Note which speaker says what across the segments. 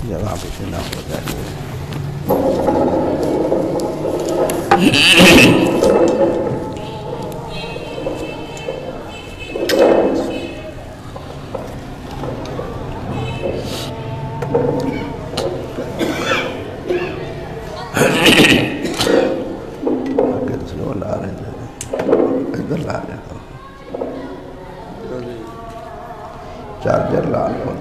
Speaker 1: جگہ پہ چنا ہو جائے چارجر لا لو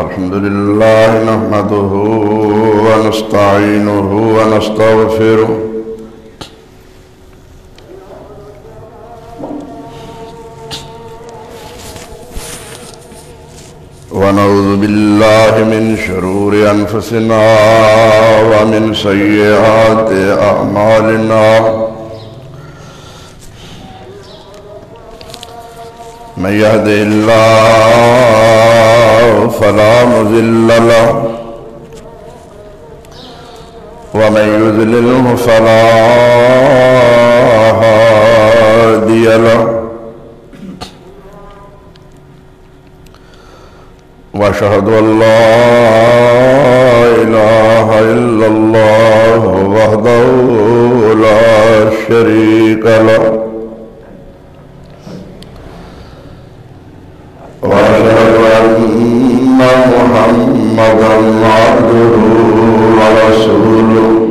Speaker 1: الحمد لله نحمده ونستعينه ونستغفره ونعوذ بالله من شرور أنفسنا ومن سيئات أعمالنا من يهده الله فلا مضل له ومن يضلله فلا هادي له وأشهد أن لا إله إلا الله وحده لا شريك له وأشهد أن محمدا عبده ورسوله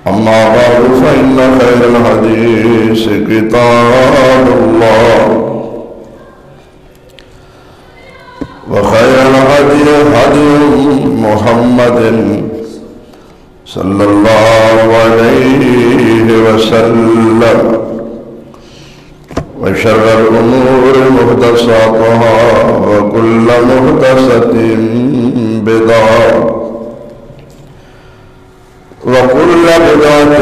Speaker 1: أما بعد فإن خير الحديث كتاب الله وخير الهدي هدي محمد صلى الله عليه وسلم وشر الأمور محدثاتها وكل محدثة بدعة وكل بدعة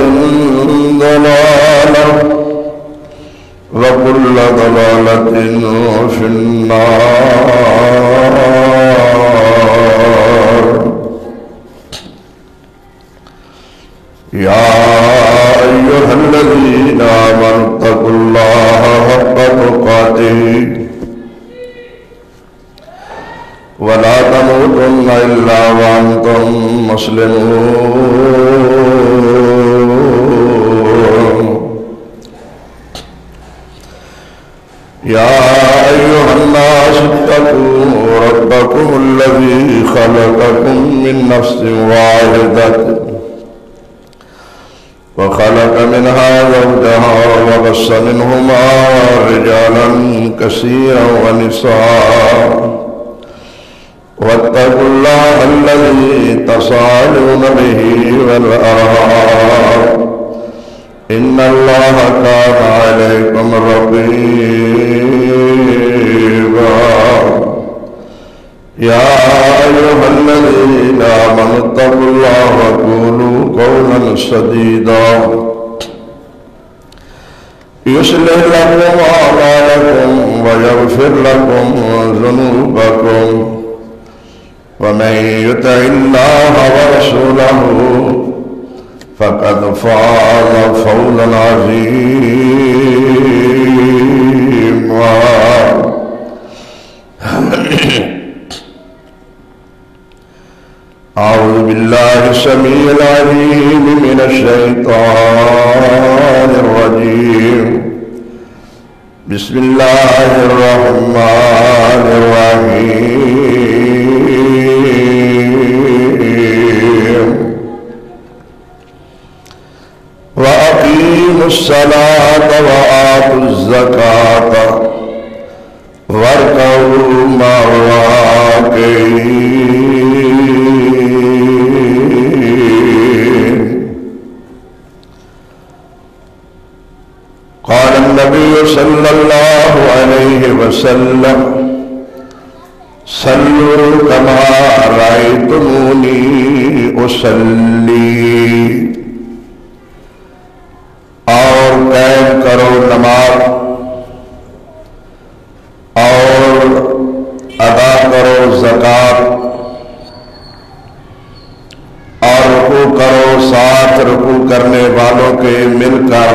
Speaker 1: ضلالة وكل ضلالة في النار يا أيها الذين آمنوا اتقوا الله حق تقاته ولا تموتن إلا وأنتم مسلمون يا أيها الناس اتقوا ربكم الذي خلقكم من نفس واحدة وخلق منها زوجها وبث منهما رجالا كثيرا ونساء واتقوا الله الذي تساءلون به والأرحام إن الله كان عليكم رقيبا يا أيها الذين آمنوا اتقوا الله وقولوا قولا سديدا يصلح لكم أعمالكم ويغفر لكم ذنوبكم ومن يطع الله ورسوله فقد فاز فوزا عظيما أعوذ بالله السميع العليم من الشيطان الرجيم بسم الله الرحمن الرحيم وأقيموا الصلاة وآتوا الزكاة واركعوا مع الراكعين قال النبي صلى الله عليه وسلم صلوا كما رأيتموني أصلي اور قائم کرو نماز اور ادا کرو زکات کرنے والوں کے مل کر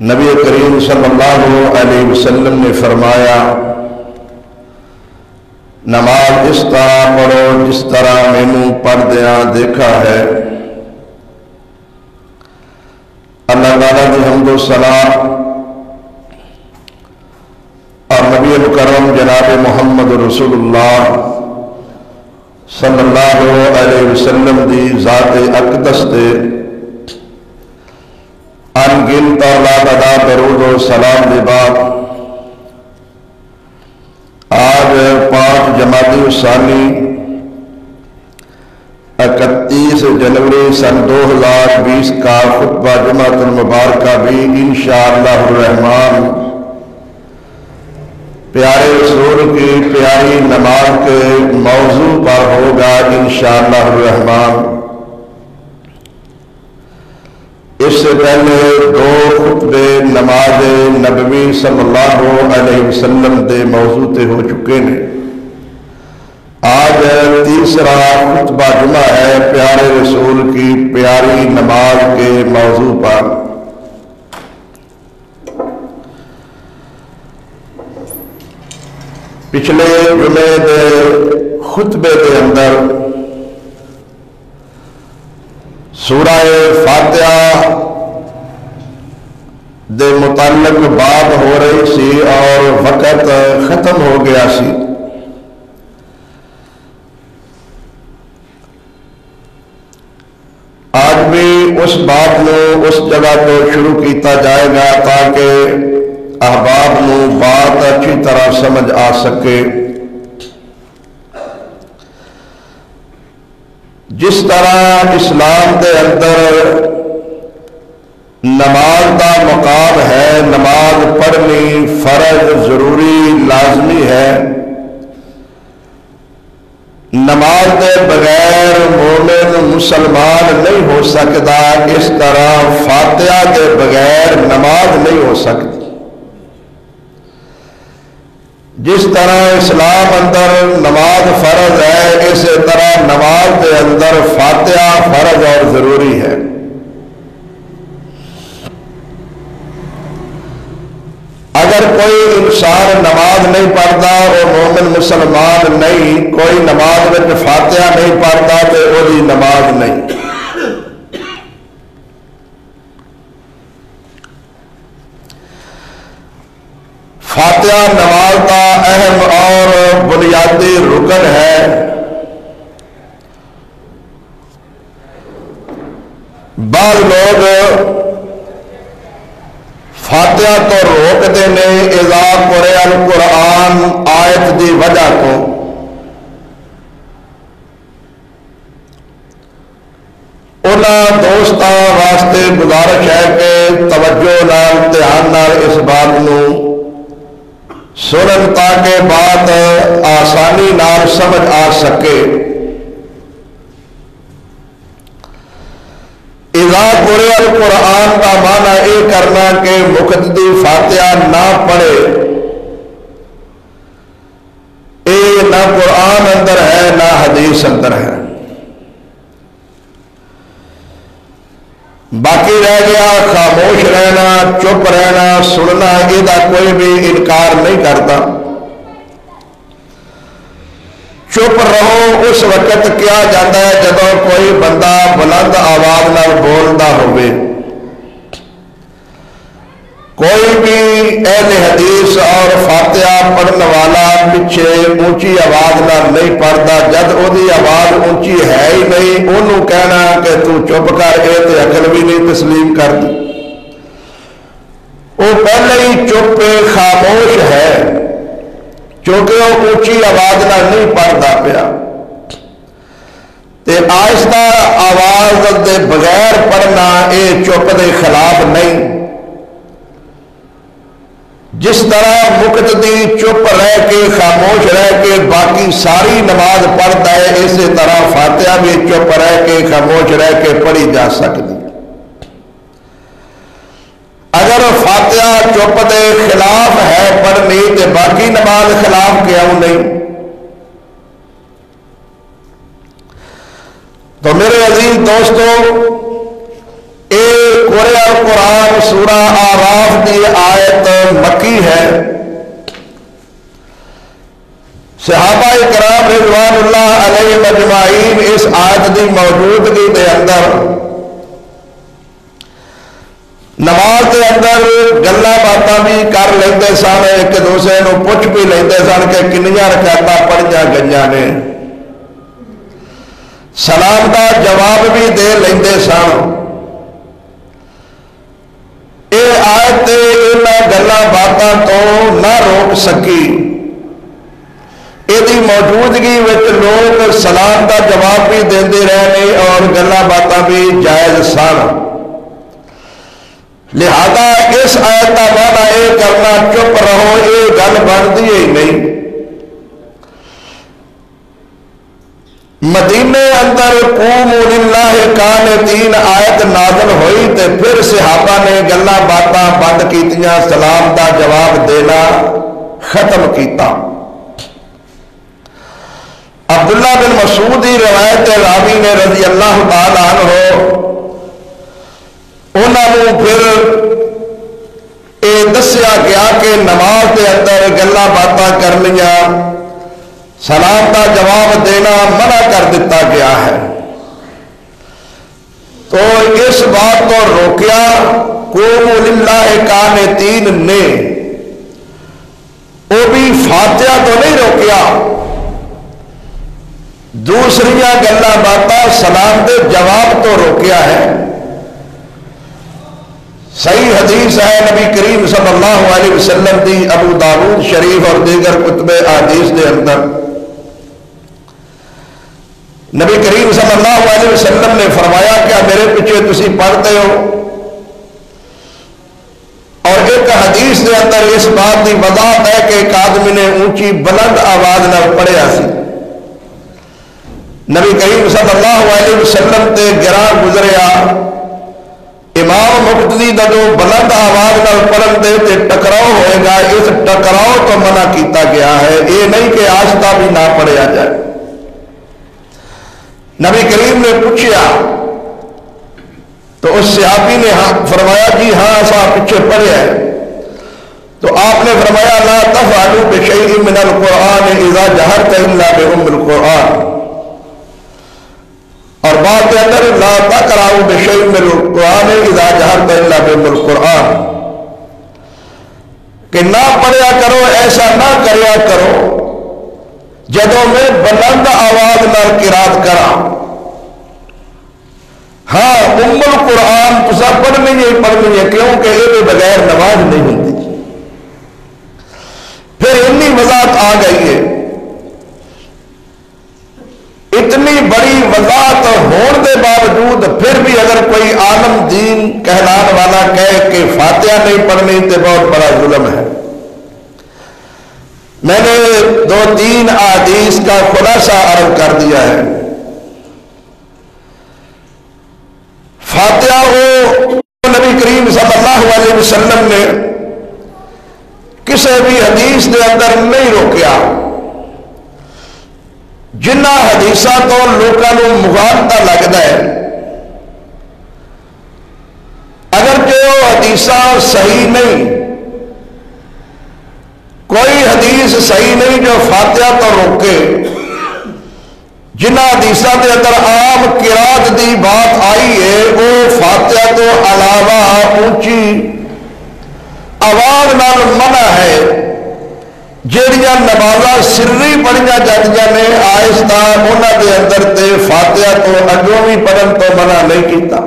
Speaker 1: نبی کریم صلی اللہ علیہ وسلم نے فرمایا نماز اس طرح پڑھو جس طرح مینوں پڑھدیاں دیکھا ہے۔ اللہ تعالیٰ کی حمد و ثنا اور نبی مکرم جناب محمد رسول اللہ صلی اللہ علیہ وسلم دی ذات اقدس دے ان گنت اور لا تعداد درود و سلام دے بعد آج 5 جمادی الثانی 31 جنوری سن 2020 کا خطبہ جمعۃ المبارکہ بھی انشاءاللہ الرحمن پیارے رسول کی پیاری نماز کے موضوع پر ہوگا انشاءاللہ الرحمن۔ اس سے پہلے 2 خطبے نماز نبوی صلی اللہ علیہ وسلم دے موضوع تے ہو چکے ہیں۔ آج تیسرا خطبہ جمعہ ہے پیارے رسول کی پیاری نماز کے موضوع پر۔ پچھلے جمعے دے خطبے کے اندر سورہ فاتحہ دے متعلق بات ہو رہی سی اور وقت ختم ہو گیا سی۔ آج بھی اس بات کو اس جگہ تو شروع کیتا جائے گا تاکہ احباب نو بات اچھی طرح سمجھ آ سکے۔ جس طرح اسلام کے اندر نماز کا مقام ہے، نماز پڑھنی فرض ضروری لازمی ہے، نماز کے بغیر مومن مسلمان نہیں ہو سکتا، اس طرح فاتحہ کے بغیر نماز نہیں ہو سکتی۔ جس طرح اسلام اندر نماز فرض ہے، اسی طرح نماز کے اندر فاتحہ فرض اور ضروری ہے۔ اگر کوئی انسان نماز نہیں پڑھتا وہ مومن مسلمان نہیں، کوئی نماز میں فاتحہ نہیں پڑھتا تو وہی نماز نہیں۔ فاتحہ نماز کا اہم اور بنیادی رکن ہے۔ بعض لوگ فاتحہ تو روکتے ہیں اذا قرئ القرآن آیت دی وجہ تو۔ انہاں دوستاں واسطے گزارش ہے کہ توجہ نال دھیان نال اس بات نو سنن تاکہ بات آسانی نال سمجھ آ سکے۔ اذا قرئ القرآن کا معنی یہ کرنا کہ مقتدی فاتحہ نہ پڑھے، یہ نہ قرآن اندر ہے نہ حدیث اندر ہے۔ باقی رہ گیا خاموش رہنا، چپ رہنا، سننا، یہ کوئی بھی انکار نہیں کرتا۔ چپ رہو اس وقت کیا جاتا ہے جب کوئی بندہ بلند آواز نال بولتا ہوئے۔ کوئی بھی اہل حدیث اور فاتحہ پڑھنے والا پیچھے اونچی آواز نال نہیں پڑھتا، جد وہی آواز اونچی ہے ہی نہیں انہوں کہنا کہ تو چپ کر، اے تے عقل بھی نہیں تسلیم کرتی۔ وہ پہلے ہی چپ خاموش ہے کیونکہ وہ اونچی آواز نہ نہیں پڑھتا پیا۔ تے آہستہ آواز دے بغیر پڑھنا یہ چپ دے خلاف نہیں۔ جس طرح مقتدی چپ رہ کے خاموش رہ کے باقی ساری نماز پڑھتا ہے، اسی طرح فاتحہ بھی چپ رہ کے خاموش رہ کے پڑھی جا سکتی۔ اگر فاتحہ چپ دے خلاف ہے پڑھنی تو باقی نماز خلاف کیوں نہیں؟ تو میرے عزیز دوستو قرآن سورہ آراف کی آیت مکی ہے۔ صحابہ کرام رضوان اللہ علیہ اجمعین اس آیت کی موجودگی کے اندر نماز کے اندر گلاں باتاں بھی کر لیندے سن، ایک دوسرے کو پوچھ بھی لیندے سن کہ کنیاں رکعتاں پڑھیاں گئیاں نے، سلام کا جواب بھی دے لیندے سن۔ یہ آیت انہاں گلاں باتاں تو نہ روک سکی، یہ موجودگی وچ لوگ سلام کا جواب بھی دیندے رہے اور گلاں باتاں بھی جائز سن۔ لہذا اس آیت کا معنی یہ کرنا چپ رہو یہ گل بنتی ہی نہیں۔ مدینے اندر قوموا للہ قانتین آیت نازل ہوئی تے پھر صحابہ نے گلاں باتاں بند کیتیاں، سلام کا جواب دینا ختم کیتا۔ عبداللہ بن مسعود کی روایت راوی نے رضی اللہ تعالی عنہ انہوں پھر یہ دسیا گیا کہ نماز کے اندر گلاں باتاں کرنیاں، سلام کا جواب دینا منع کر دیتا گیا ہے۔ تو اس بات کو روکیا قوموا للہ قانتین نے، وہ بھی فاتحہ تو نہیں روکیا، دوسری گلاں باتاں سلام کے جواب تو روکیا ہے۔ صحیح حدیث ہے نبی کریم صلی اللہ علیہ وسلم دی ابو داؤد شریف اور دیگر کتب احادیث کے اندر نبی کریم صلی اللہ علیہ وسلم نے فرمایا کیا میرے پیچھے تسی پڑھتے ہو؟ اور ایک حدیث کے اندر اس بات کی وضاحت ہے کہ ایک آدمی نے اونچی بلند آواز نہ پڑھیا سی، نبی کریم صلی اللہ علیہ وسلم تے گراں گزریا، امام مقتدی جدو بلند آواز نال پڑھن دے تے ٹکراؤ ہوئے گا، اس ٹکراؤ تو منع کیتا گیا ہے، یہ نہیں کہ آہستہ بھی نہ پڑھیا جائے۔ نبی کریم نے پوچھا تو اس صحابی نے فرمایا جی ہاں ایسا پیچھے پڑھیا ہے، تو آپ نے فرمایا لا تفعلوا بشیء من القرآن اذا جہرت الا بأم القرآن، اور بات کے اندر لا تقرأوا بشیء من القرآن اذا جہرت الا بأم القرآن، کہ نہ پڑھیا کرو، ایسا نہ کریا کرو جدوں میں بلند آواز نال قرات کرا۔ ہاں ام القرآن تسا پڑھنی ہے کیونکہ یہ بغیر نماز نہیں ہوتی۔ پھر اتنی وضاحت آ گئی ہے، اتنی بڑی وضاحت ہونے کے باوجود پھر بھی اگر کوئی عالم دین کہلان والا کہے کہ فاتحہ نہیں پڑھنی تو بہت بڑا ظلم ہے۔ میں نے 2-3 احادیث کا خلاصہ عرض کر دیا ہے۔ فاتحہ وہ نبی کریم صلی اللہ علیہ وسلم نے کسی بھی حدیث کے اندر نہیں روکیا، جنہ حدیثاں تو لوگوں کو مغالطہ لگتا ہے، اگر جو حدیثاں صحیح نہیں، کوئی حدیث صحیح نہیں جو فاتحہ تو روکے، جنہ حدیثاں کے اندر عام قرات دی بات آئی ہے وہ فاتحہ تو علاوہ اونچی آواز نال منع ہے، جہاں نمازاں سری پڑھیاں جاندیاں نے آہستہ انہاں دے اندر تے فاتحہ تو اگوں بھی پڑھن تو منع نہیں کیتا۔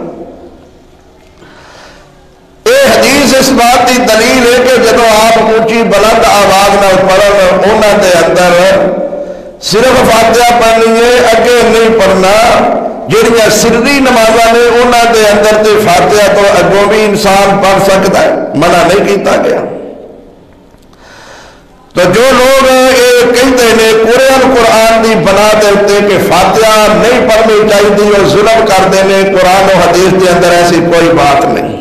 Speaker 1: یہ حدیث اس بات کی دلیل ہے کہ جب آپ اونچی بلند آواز نہ پڑھن انہاں دے اندر صرف فاتحہ پڑھنی ہے، اگے نہیں پڑھنا، جہاں سری نمازاں نے انہاں دے اندر تے فاتحہ تو اگوں بھی انسان پڑھ سکتا ہے، منع نہیں کیتا گیا۔ تو جو لوگ یہ کہتے ہیں قرآن کی بنا دیتے کہ فاتحہ نہیں پڑھنی چاہیے اور ظلم کرتے ہیں، قرآن و حدیث کے اندر ایسی کوئی بات نہیں۔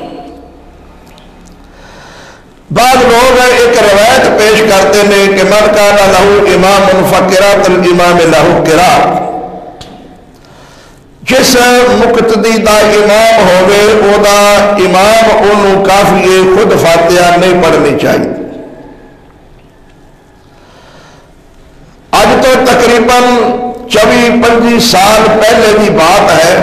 Speaker 1: بعض لوگ ایک روایت پیش کرتے ہیں کہ من کان لہ امام فقرات الامام لہ قرات، جس مقتدی دا امام ہوگے او دا امام انہوں کافی ہے، خود فاتحہ نہیں پڑھنی چاہیے۔ آج تو تقریباً 24-25 سال پہلے کی بات ہے،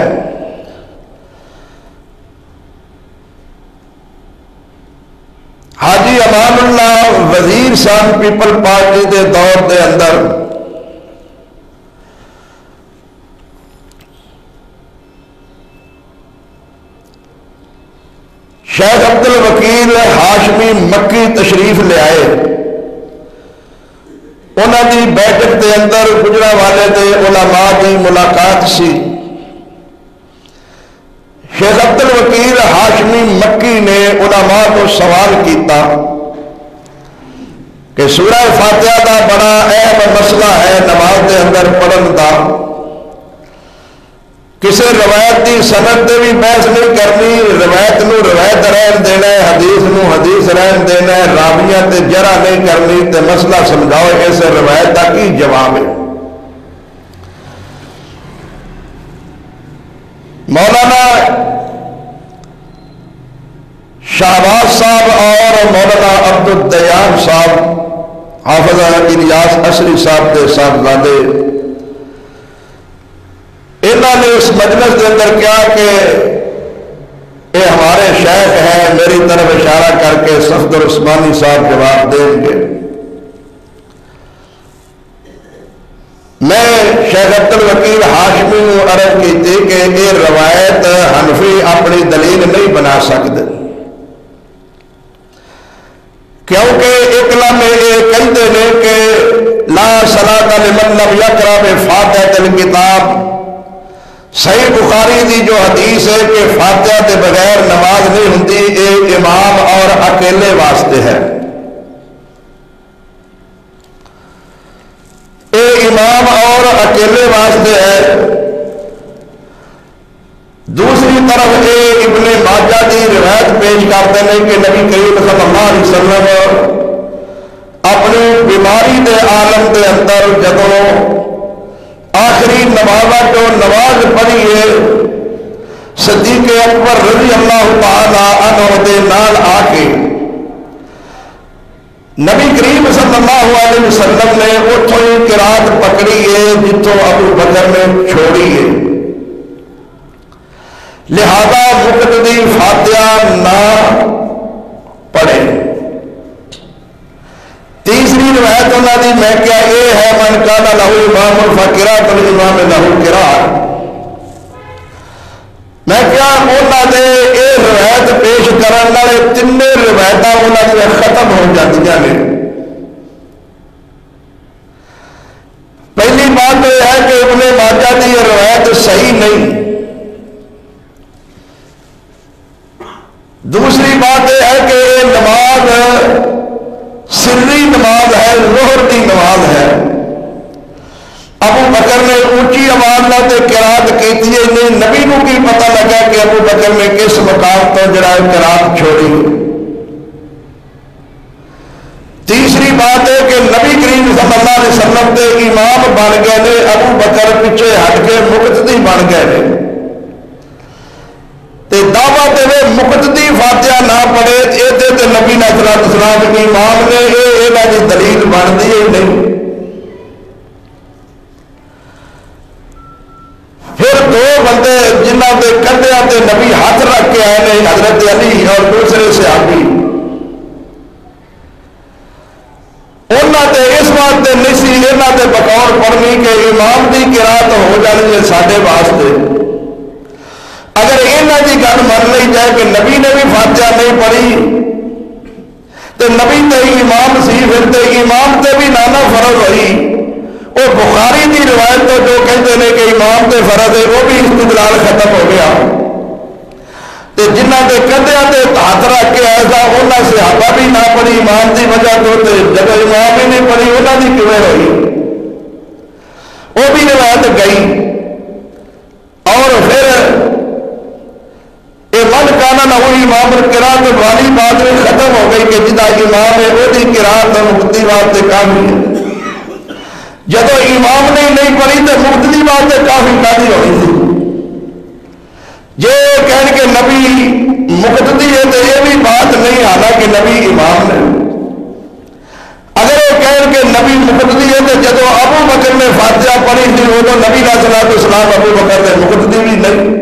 Speaker 1: حاجی امان اللہ وزیر صاحب پیپل پارٹی دے دور دے اندر شیخ عبد الوکیل ہاشمی مکی تشریف لے آئے۔ انہوں کی بیٹھک کے اندر گجرانوالے دے علماء کی ملاقات سی۔ شیخ عبد الوکیل ہاشمی مکی نے علماء کو سوال کیتا کہ سورہ فاتحہ دا بڑا اہم مسئلہ ہے نماز کے اندر پڑھن دا، کسی روایت کی سند سے بھی بحث نہیں کرنی، روایت نو روایت رہن دینا ہے، حدیث نو حدیث رہن دینا ہے، راویاں تے جرح نہیں کرنی، تے مسئلہ سمجھاؤ اس روایت کا کی جواب ہے؟ مولانا شہباز صاحب اور مولانا عبد الدیان صاحب حافظ الیاس عصری صاحب کے صاحبزادے، انہوں نے اس مجلس کے اندر کیا کہ یہ ہمارے شیخ ہیں، میری طرف اشارہ کر کے صفدر عثمانی صاحب جواب دیں گے۔ میں شیخ عبد الوکیل ہاشمی کو عرض کی تھی کہ یہ روایت حنفی اپنی دلیل نہیں بنا سکتے، کیونکہ ایک لمحے یہ کہتے ہیں کہ لا صلاۃ لمن لم یقرأ بفاتحۃ الکتاب، صحیح بخاری دی جو حدیث ہے کہ فاتحہ کے بغیر نماز نہیں ہوتی، یہ امام اور اکیلے واسطے ہے، یہ امام اور اکیلے واسطے ہے۔ دوسری طرف یہ ابن ماجہ کی روایت پیش کرتے ہیں کہ نبی کریم صلی اللہ علیہ وسلم اپنی بیماری کے عالم کے اندر جدوں آخری نماز جو نماز پڑھی ہے، صدیق اکبر رضی اللہ تعالی عنہ دے نال آ کے نبی کریم صلی اللہ علیہ وسلم نے اتوں ہی قرات پکڑی ہے جتوں ابو بکر نے چھوڑی ہے، لہذا مقتدی فاتحہ نہ پڑھے۔ تیسری روایت انہوں نے میں کیا یہ ہے من کان لہ امام فقراۃ الامام لہ قراۃ، میں کیا انہوں نے یہ روایت پیش کرنے والے تین روایت انہوں نے ختم ہو جاتی ہیں۔ پہلی بات یہ ہے کہ ابن ماجہ کی یہ روایت صحیح نہیں، دوسری بات یہ ہے کہ یہ نماز سری نماز ہے، ظہر کی نماز ہے، ابو بکر نے اونچی آواز نہ قرات کی ہے، نبی کو کی پتہ لگا کہ ابو بکر نے کس مقام تو جڑا قرات چھوڑی۔ تیسری بات ہے کہ نبی کریم صلی اللہ علیہ وسلم کے امام بن گئے نے، ابو بکر پیچھے ہٹ کے مقتدی بن گئے نے، دعوت دے مقتدی فاتحہ نہ پڑھے یہ نبی علیہ السلام کے امام نے یہ دلیل بنتی ہے نہیں۔ پھر دو بندے جنہ کے کندھیاں تے نبی ہاتھ رکھ کے آئے ہیں، حضرت علی اور دوسرے صحابی، انہوں نے اس بات سے نہیں سی یہاں سے بقول پڑھنی کہ امام کی قرات ہو جانی ہے سارے واسطے۔ اگر یہاں کی گل من لی جائے کہ نبی نے بھی فاتحہ نہیں پڑھی تو نبی تے امام سی، پھر تے امام تے بھی نانا فرض ہوئی، وہ بخاری کی روایت تو جو کہتے ہیں کہ امام تے فرض ہے وہ بھی استدلال ختم ہو گیا۔ تو جنہ کے کندھیاں تے ہاتھ رکھ کے ایسا انہوں صحابہ بھی نہ پڑھی امام کی وجہ تو جب امام ہی نہیں پڑھی انہوں کی کیوں ہوئی، وہ بھی روایت گئی۔ اور پھر من کانا نہ ہوئی امام قرات والی بات میں ختم ہو گئی کہ جدا امام ہے وہ قرات مقتدی واسطے کافی ہے۔ جب امام نے نہیں پڑھی تو مقتدی واسطے کافی ہوئی تھی۔ جے کہن کے نبی مقتدی ہے تو یہ بھی بات نہیں، حالانکہ نبی امام نے۔ اگر وہ کہن کے نبی مقتدی ہے تو جب ابو بکر نے فاتحہ پڑھی تھی ادو نبی علیہ السلام ابو بکر نے مقتدی بھی نہیں،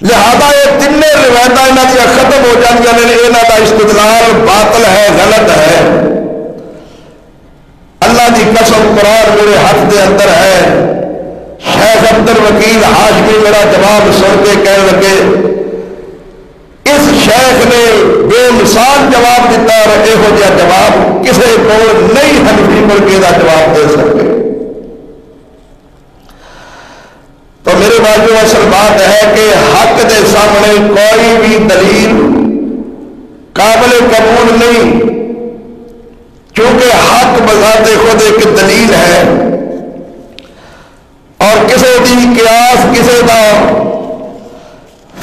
Speaker 1: لہذا یہ تین روایت یہاں دیا ختم ہو جائیں، یہاں کا استدلال باطل ہے، غلط ہے۔ اللہ کی قسم قرآن میرے ہاتھ کے اندر ہے، شیخ عبد الوکیل ہاشمی میرا جواب سن کے کہنے لگے اس شیخ نے بے مثال جواب دیتا اور یہو جہا جواب کسی کو نہیں حنفی ملکے کا جواب دے سکتے۔ تو میرے بھائیو اصل بات ہے کہ حق کے سامنے کوئی بھی دلیل قابل قبول نہیں، کیونکہ حق بذات خود ایک دلیل ہے اور کسی دی قیاس کسی دا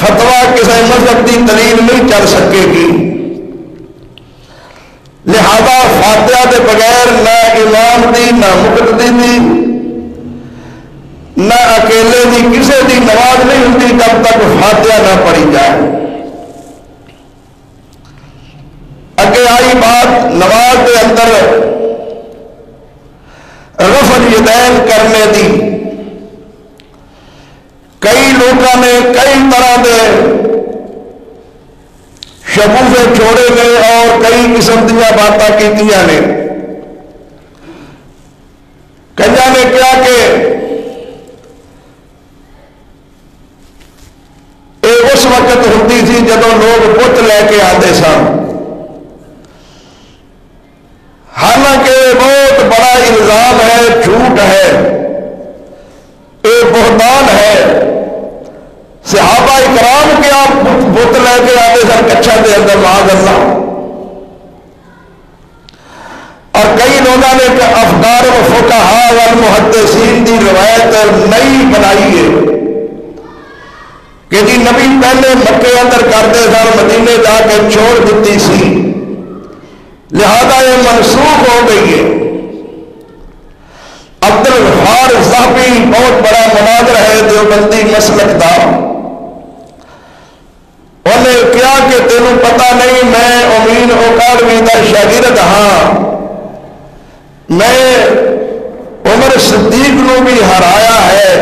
Speaker 1: فتوا کسی مذہب کی دلیل نہیں چل سکے گی۔ لہذا فاتحہ کے بغیر نہ امام دی نہ مقتدی دی نہ اکیلے دی کسی دی نماز نہیں ہوتی جب تک فاتحہ نہ پڑھی جائے۔ اگے آئی بات نماز کے اندر رفع الیدین کرنے دی، کئی لوگوں نے کئی طرح کے شگوفے چھوڑے نے اور کئی قسم دیا باتیں کی نے۔ کئی نے کیا کہ یہ اس وقت ہوتی تھی جب لوگ بت لے کے آتے سن، حالانکہ بہت بڑا الزام ہے، جھوٹ ہے، یہ بہتان ہے۔ صحابہ کرام کیا بت لے کے آتے سن کچھا کے اندر معاذ اللہ، اور کئی لوگوں نے افکار و فقہاء والمحدثین کی روایت نہیں بنائی ہے کہ جی نبی پہلے مکے اندر کرتے سن مدینے جا کے چھوڑ دیتی سی، لہذا یہ منسوخ ہو گئی ہے۔ عبد الغفار صاحبی بہت بڑا مناظر ہے دیوبندی مسلک کا، انہیں کیا کہ تینوں پتہ نہیں میں امین اوکاڑوی کا شاگرد ہاں، میں عمر صدیق نو بھی ہرایا ہے۔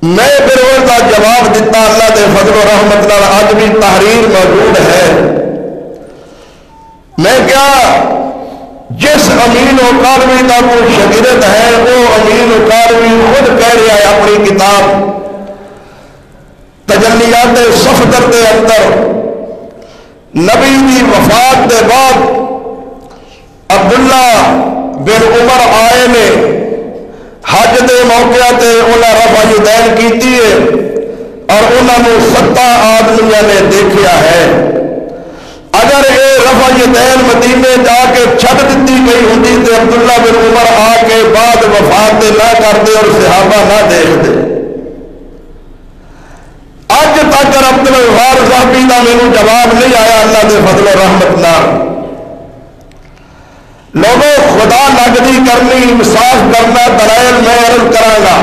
Speaker 1: میں پھر ان کا جواب دیتا، اللہ دے فضل و رحمت نال اج بھی تحریر موجود ہے۔ میں کیا جس امین اوکاڑوی کا وہ شاگرد ہے وہ امین اوکاڑوی خود کہہ رہا ہے اپنی کتاب تجلیات صفدر کے اندر، نبی کی وفات کے بعد عبداللہ بن عمر آئے نے حج کے موقع تے انہیں رفع الیدین کیتی ہے اور انہوں نے 7 آدمیاں نے دیکھا ہے۔ اگر یہ رفع الیدین مدینے جا کے چھڈ دیتی گئی ہوتی تو عبداللہ بن عمر آ کے بعد وفات نہ کرتے اور صحابہ نہ دیکھتے۔ اج تک عبد الغفار صاحبی کا میرے جواب نہیں آیا، اللہ کے فضل و رحمت نال۔ لوگوں خدا لگتی کرنی انصاف کرنا دلائل میں عرض کراں گا،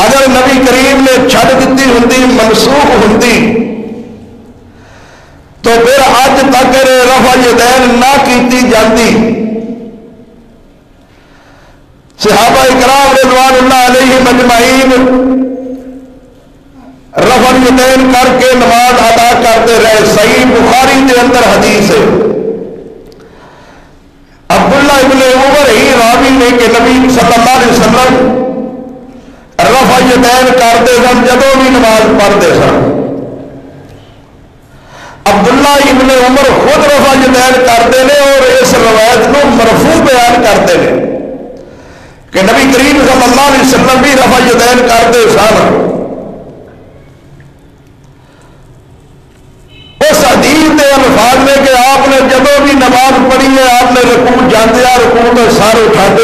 Speaker 1: اگر نبی کریم نے چھڈ دیتی ہوتی منسوخ ہوتی تو پھر اج تک رفع الیدین نہ کیتی جاتی۔ صحابہ کرام رضوان اللہ علیہم اجمعین رفع الیدین کر کے نماز ادا کرتے رہے۔ صحیح بخاری کے اندر حدیث ہے، عبداللہ ابن عمر ہی راوی نے کہ نبی صلی اللہ علیہ وسلم رفع الیدین کرتے سن جدوں بھی نماز پڑھتے سن۔ عبداللہ ابن عمر خود رفع الیدین کرتے ہیں اور اس روایت کو مرفوع بیان کرتے ہیں کہ نبی کریم صلی اللہ علیہ وسلم بھی رفع الیدین کرتے سن۔ اس حدیث کے الفاظ میں کہ آپ نے جب بھی نماز پڑھی ہے آپ نے رکوع جاتے رکوع میں سر اٹھاتے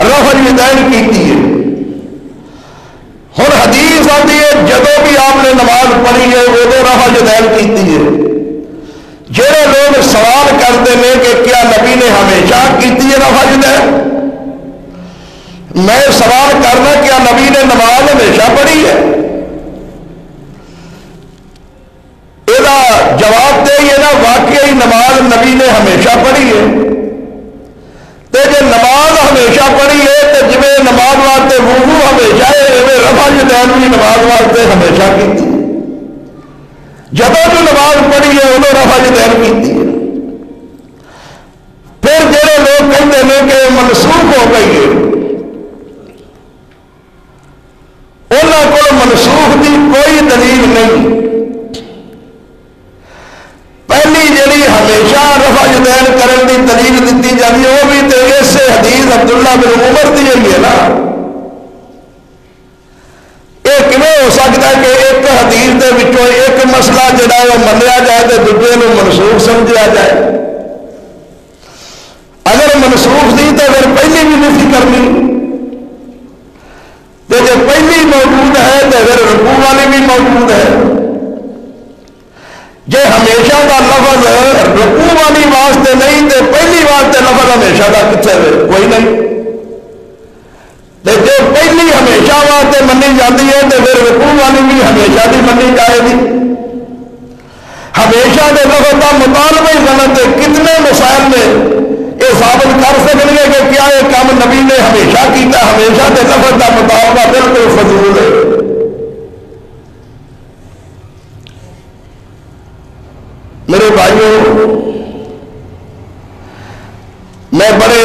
Speaker 1: رفع الیدین کیتی ہے۔ ہر حدیث آتی ہے جب بھی آپ نے نماز پڑھی ہے ادو رفع الیدین کیتی ہے۔ جہے لوگ سوال کرتے ہیں کہ کیا نبی نے ہمیشہ کیتی ہے رفع الیدین، میں سوال کرنا کیا نبی نے نماز ہمیشہ پڑھی ہے؟ یہ جواب دے یہ نا واقعی نماز نبی نے ہمیشہ پڑھی ہے۔ تے جے نماز ہمیشہ پڑھی ہے تو جی نماز واسطے وضو ہمیشہ ہے، رفع یدین بھی نماز واسطے ہمیشہ کی، جب جو نماز پڑھی ہے انہوں رفع یدین کی۔ پھر جڑے لوگ کہتے ہیں کہ منسوخ ہو گئی ہے، انہوں کو منسوخ کی کوئی دلیل نہیں۔ پہلی جڑی ہمیشہ رفع یدین کرن دی دلیل دیتی جاتی ہے وہ بھی تو اس حدیث عبداللہ بن عمر دی ہوئی ہے نا۔ یہ کیوں ہو سکتا ہے کہ ایک حدیث دے وچوں ایک مسئلہ جڑا ہے وہ منیا جائے تو دوسرے کو منسوخ سمجھا جائے؟ اگر منسوخ نہیں تو پھر پہلی بھی نہیں کرنی، تو جب پہلی موجود ہے تو پھر رکوع والی بھی موجود ہے۔ جے ہمیشہ کا لفظ رکوع والی واسطے نہیں تو پہلی واسطے لفظ ہمیشہ کا کتنے کوئی نہیں۔ جو پہلی ہمیشہ واسطے منی جاتی ہے تو پھر رکوع والی بھی ہمیشہ کی منی جائے گی۔ ہمیشہ کے لفظ کا مطالبہ ہی غلط ہے۔ کتنے مسائل میں یہ ثابت کر سکیں گے کہ کیا یہ کام نبی نے ہمیشہ کیتا؟ ہمیشہ کے لفظ کا مطالبہ بالکل فضول ہے۔ میرے بھائیوں، میں بڑے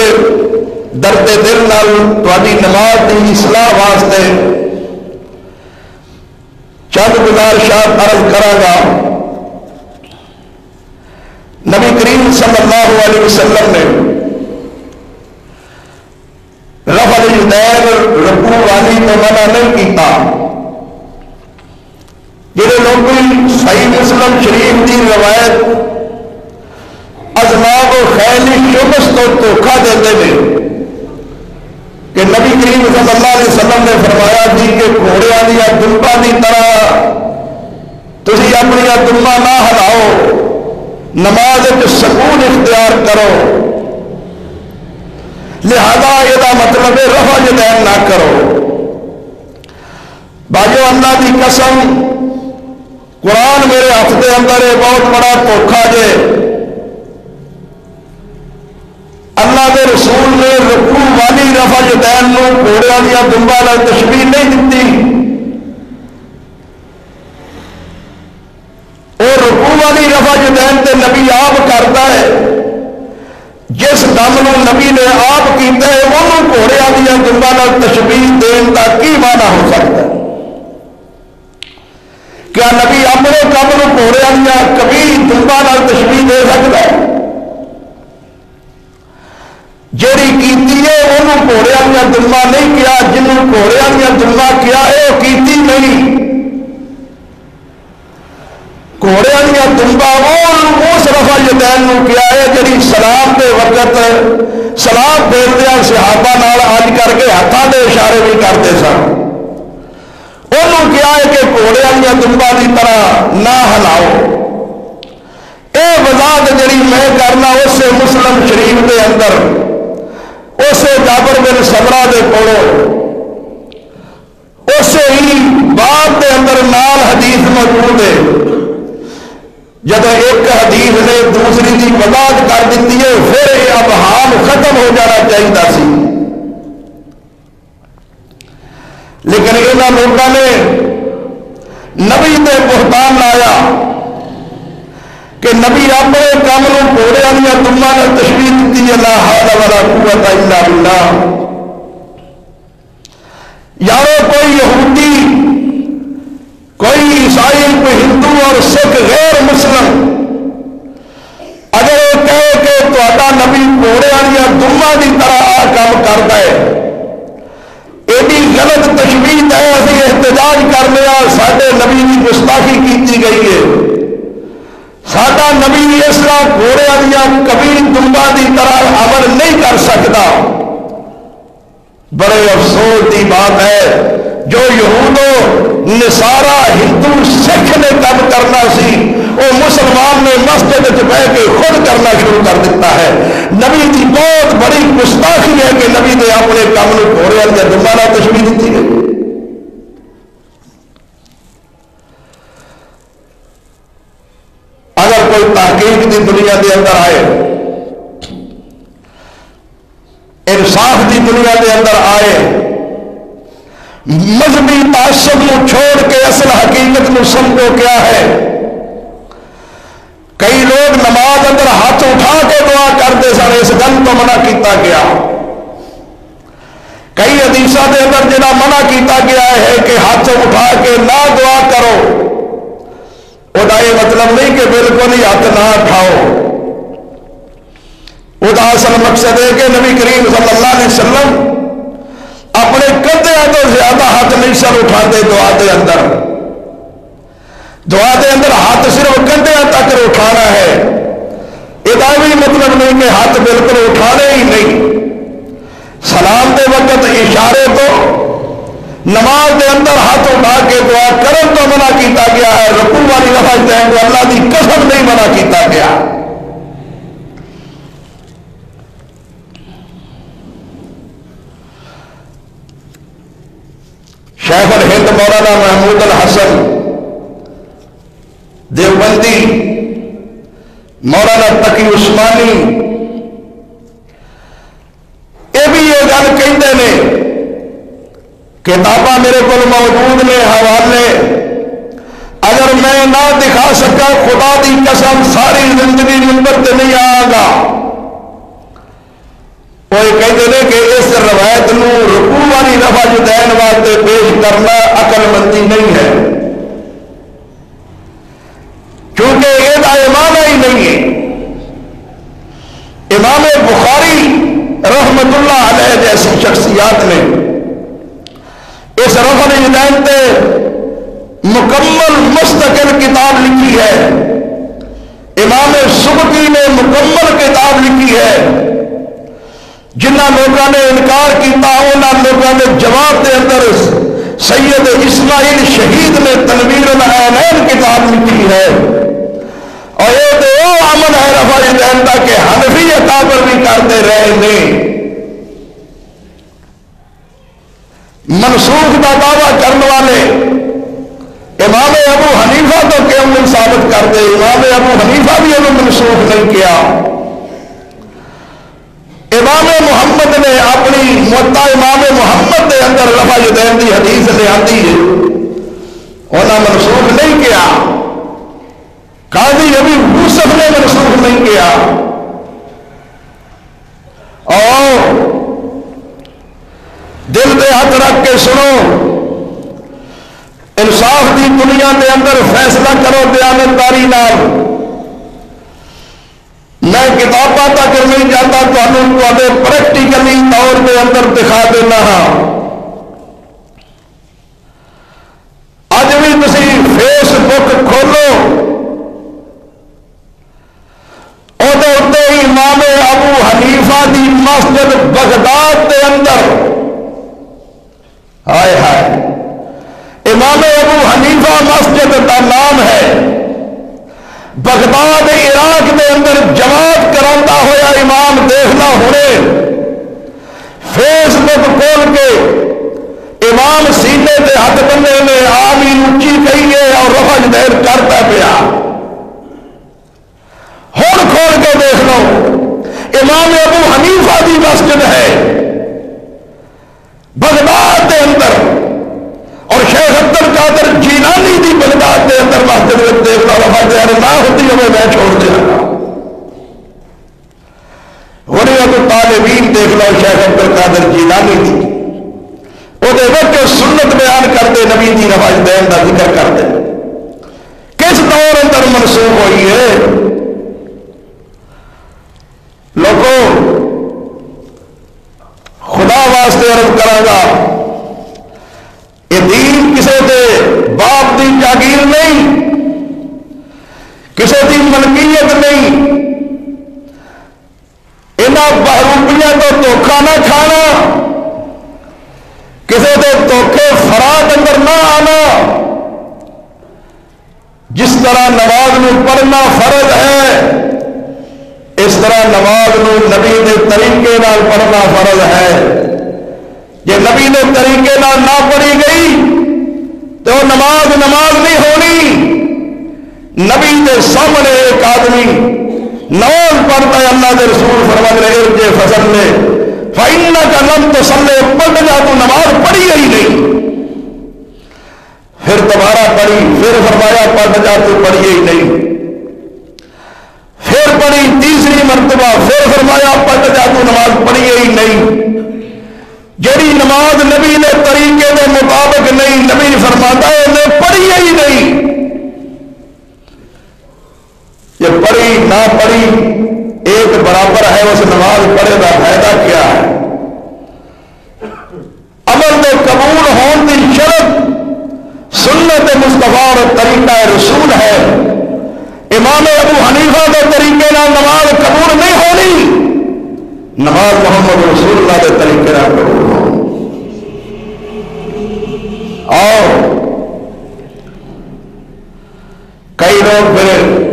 Speaker 1: درد دل نال تہاڈی نماز کی اصلاح واسطے چند گزارشات عرض کراں گا۔ نبی کریم صلی اللہ علیہ وسلم نے رفع الیدین رکوع والی تو منع نہیں کیتا۔ جہے لوگ صحیح مسلم شریف کی روایت ازماء و خیل شمس تو دھوکھا دیتے ہیں کہ نبی کریم صلی اللہ علیہ وسلم نے فرمایا جی کہ گھوڑیاں دیا دمبا کی طرح تسی اپنی دمبا نہ ہلاؤ، نماز سکون اختیار کرو، لہذا یہ مطلب ہے رفع یدین نہ کرو۔ باجو اللہ کی قسم، قرآن میرے ہاتھ کے اندر ہے بہت بڑا دھوکھا جے۔ اللہ کے رسول نے رکوع والی رفع یدین نو گھوڑیاں دیا دمبا نال تشبیہ نہیں دیتی، اور رکوع والی رفع یدین تے نبی آپ کرتا ہے۔ جس دم نو نبی نے آپ کیتا ہے انہوں گھوڑیاں دیا دمبا نال تشبیہ دین کا کی معنی ہو سکتا ہے؟ کیا نبی اپنے کام کو گھوڑیاں دیا کبھی دمبا نال تشبیہ دے سکتا ہے؟ جیڑی کیتی ہے انہوں گھوڑیاں دیا دمبا نہیں کیا، جنہوں گھوڑیاں دیا دمبا کیا ہے وہ کیتی نہیں۔ گھوڑیاں دیا دمبا اس رفع یدین نو کیا ہے جڑی سلام کے وقت سلام پھیردیا صحابہ نال اج کر کے ہاتھاں دے اشارے بھی کرتے سن۔ انہوں کیا ہے کہ گھوڑیاں دیا دمبا کی طرح نہ ہلاؤ۔ یہ وضاحت جڑی میں کرنا اسے مسلم شریف کے اندر اسے جابر بن سمرہ دے کولوں اسے ہی باب کے اندر نال حدیث موجود ہے۔ جب ایک حدیث نے دوسری کی وضاحت کر دیتی ہے پھر یہ ابہام ختم ہو جانا چاہیے سی، لیکن یہاں لوگوں نے نبی تے بہتان لایا کہ نبی اپنے کام کو گھوڑیاں دیا دمبا نے تشبیہ دیتی ہے۔ لا حول ولا قوت الا باللہ۔ یارو کوئی یہودی، کوئی عیسائی، کوئی ہندو اور سکھ غیر مسلم اگر وہ کہے کہ تہاڈا نبی گھوڑیاں دیا دمبا کی طرح کام کرتا ہے، ایڈی غلط تشبیہ ہے، اسی احتجاج کرنے سارے نبی کی گستاخی کی گئی ہے۔ ساڈا نبی اس طرح گھوڑیاں دیا کبھی دمبا کی طرح عمل نہیں کر سکتا۔ بڑے افسوس کی بات ہے جو یہود نصارا ہندو سکھ نے کب کرنا سی وہ مسلمان نے مسجد بہ کے خود کرنا شروع کر دیتا ہے۔ نبی کی بہت بڑی گستاخی ہے کہ نبی نے اپنے کام کو گھوڑے اندر دوبارہ تشبیہ دیتی ہے۔ اگر کوئی تحقیق کی دنیا کے اندر آئے، انصاف کی دنیا کے اندر آئے، مذہبی تعصب کو چھوڑ کے اصل حقیقت کو سمجھو کیا ہے۔ کئی لوگ نماز اندر ہاتھ اٹھا کے دعا کرتے سن، اس گل تو منع کیتا گیا۔ کئی حدیثاں کے اندر جنہ منع کیتا گیا ہے کہ ہاتھ اٹھا کے نہ دعا کرو، وہ یہ مطلب نہیں کہ بالکل ہی ہاتھ نہ اٹھاؤ۔ وہ اصل مقصد ہے کہ نبی کریم صلی اللہ علیہ وسلم اپنے کندھوں تو زیادہ ہاتھ نہیں سر اٹھاتے دعا کے اندر۔ دعا کے اندر ہاتھ صرف کندھوں تک اٹھانا ہے، یہ بھی مطلب نہیں کہ ہاتھ بالکل اٹھانے ہی نہیں۔ سلام کے وقت اشارے تو نماز کے اندر ہاتھ اٹھا کے دعا کرن تو منع کیتا گیا ہے، رکوع والی لفظ دین کو اللہ کی قسم نہیں منع کیتا گیا۔ شیخ الہند مولانا محمود الحسن دیوبندی، مولانا تقی عثمانی، یہ بھی یہ گل کہتے ہیں، کتاباں میرے کو موجود نے حوالے، اگر میں نہ دکھا سکا خدا دی قسم ساری زندگی ممبر تے نہیں آؤں گا۔ وہ یہ کہتے ہیں کہ اس روایت نو رکوع والی لفظ دین واسطے پیش کرنا عقل مندی نہیں ہے، کیونکہ یہ امام ہی نہیں ہے۔ امام بخاری رحمت اللہ علیہ جیسی شخصیات نے اس رفع الدین پہ مکمل مستقل کتاب لکھی ہے۔ امام سبکی نے مکمل کتاب لکھی ہے۔ جنہ لوگوں نے انکار کیا انہوں لوگوں نے جواب کے اندر سید اسماعیل شہید نے تنویر العینین کتاب لکھی ہے، اور یہ تو وہ عمل ہے رفع الدین کا کہ حنفی اکابر بھی کرتے رہے ہیں۔ منسوخ کا دعویٰ کرنے والے امام ابو حنیفہ تو کیوں نہیں ثابت کرتے؟ امام ابو حنیفہ بھی انہوں منسوخ نہیں کیا۔ امام محمد نے اپنی موطا امام محمد کے اندر رفع الدین کی حدیث لے آتی ہے، انہوں نے منسوخ نہیں کیا۔ قاضی ابھی یوسف نے منسوخ نہیں کیا۔ اور دل پہ ہاتھ رکھ کے سنو، انصاف کی دنیا کے اندر فیصلہ کرو دیانتداری نال۔ میں کتاباں تک نہیں جاتا، تمہیں پریکٹیکلی طور کے اندر دکھا دینا ہاں۔ اج بھی تسی فیس بک کھولو، امام ابو حنیفہ دی مسجد بغداد کے اندر، ہائے ہائے، امام ابو حنیفہ مسجد کا نام ہے، بغداد عراق کے اندر جماعت کراتا ہوا امام دیکھنا ہونے، فیس بک کھول کے امام سینے کے ہاتھ بندے نے آمین اونچی کہی ہے اور رفع الدین کرتا پیا۔ ہوں کھول کے دیکھ لو، امام ابو حنیفہ کی مسجد ہے بغداد کے اندر، اور شیخ عبد القادر جیلانی کی بغداد کے اندر مسجد میں دیکھ لو، رفع الدین نہ ہوتی ہمیں میں چھوڑ دیا گا۔ غنیمت الطالبین دیکھ لو، شیخ عبد القادر جیلانی کی، وہ وقت سنت بیان کرتے، نبی کی رفع الدین کا ذکر کرتے، کس دور اندر منسوخ ہوئی ہے؟ لوگوں خدا واسطے عرض کروں گا، یہ دین کسی کے باپ کی جاگیر نہیں، کسی کی ملکیت نہیں، انہاں بہروپیاں تو دھوکھا نہ کھانا، کسی کے دھوکھے فراڈ اندر نہ آنا۔ جس طرح نماز میں پڑھنا فرض ہے، اس طرح نماز نو نبی دے طریقے نال پڑھنا فرض ہے. جے نبی دے طریقے نال نہ پڑھی گئی تو نماز نہیں ہونی. نبی دے سامنے ایک آدمی نماز پڑھتا ہے، اللہ کے رسول فرماتے ہیں ارجع فصلی فإنک لم تصلی، پڑھ جا تو نماز پڑھی ہی نہیں. پھر دوبارہ پڑھی، پھر فرمایا پڑھ جا تو پڑھی ہی نہیں. پھر پڑھی تیسری مرتبہ، پھر فرمایا پڑھ جا تو نماز پڑھی ہی نہیں. جڑی نماز نبی نے طریقے کے مطابق نہیں، نبی فرماتا ہے انہیں پڑھی ہی نہیں. یہ پڑھی نہ پڑھی ایک برابر ہے، اس نماز پڑھے کا فائدہ کیا ہے؟ عمل کے قبول ہون کی شرط سنت مصطفیٰ اور طریقہ رسول ہے. امام ابو حنیفہ کے طریقے نال نماز قبول نہیں ہونی، نماز محمد رسول اللہ کے طریقے نال قبول ہو. اور کئی لوگ پھر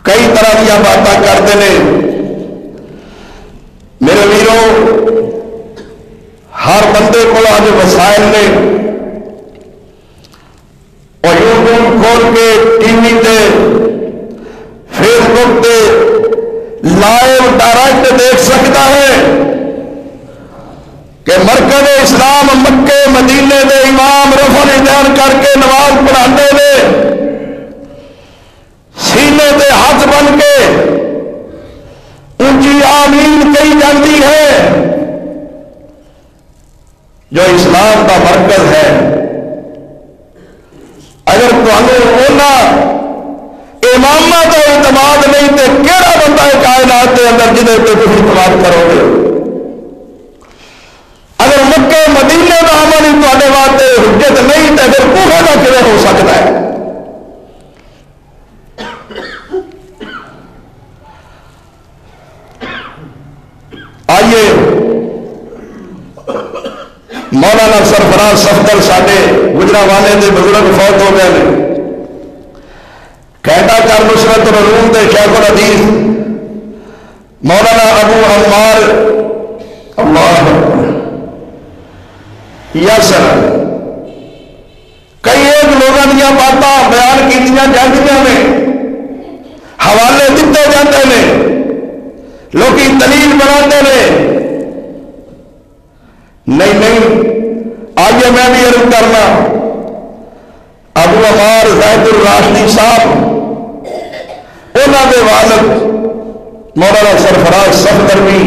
Speaker 1: کئی طرح کی باتیں کرتے ہیں. میرے ویروں، ہر بندے کو آج وسائل نے، اور یوٹیوب کھول کے ٹی وی تے فیس بک تے لائیو ڈائریکٹ دیکھ سکتا ہے کہ مرکز اسلام مکے مدینے دے امام رفع الیدین کر کے نماز پڑھاتے ہیں، سینے تے ہاتھ بن کے اونچی آمین کہی جاتی ہے. جو اسلام کا مرکز ہے، اگر تمہیں امامہ کا اعتماد نہیں تو کہڑا بندہ ہے کائنات کے اندر جنہیں پہ تم اعتماد کرو گے؟ اگر مکے مدینے کا عمل ہی تھوڑے واسطے حجت نہیں تو پھر کوفہ کا کیوں ہو سکتا ہے؟ آئیے مولانا سرفراز صفدر ساڈے گجرانوالے کے بزرگ فوت ہو گئے ہیں. کہتا کر نصرت العلوم دے شیخ الحدیث مولانا ابو عمار اللہ یاسر کئی ایک لوگوں دیا باتاں بیان کیتیاں جاندیاں نے، حوالے دیتے جاتے ہیں، لوگی دلیل بناتے ہیں. نہیں، آئیے میں بھی عرض کرنا. ابو عمار زید الراشدی صاحب انہوں کے والد مولانا سرفراز صفدر بھی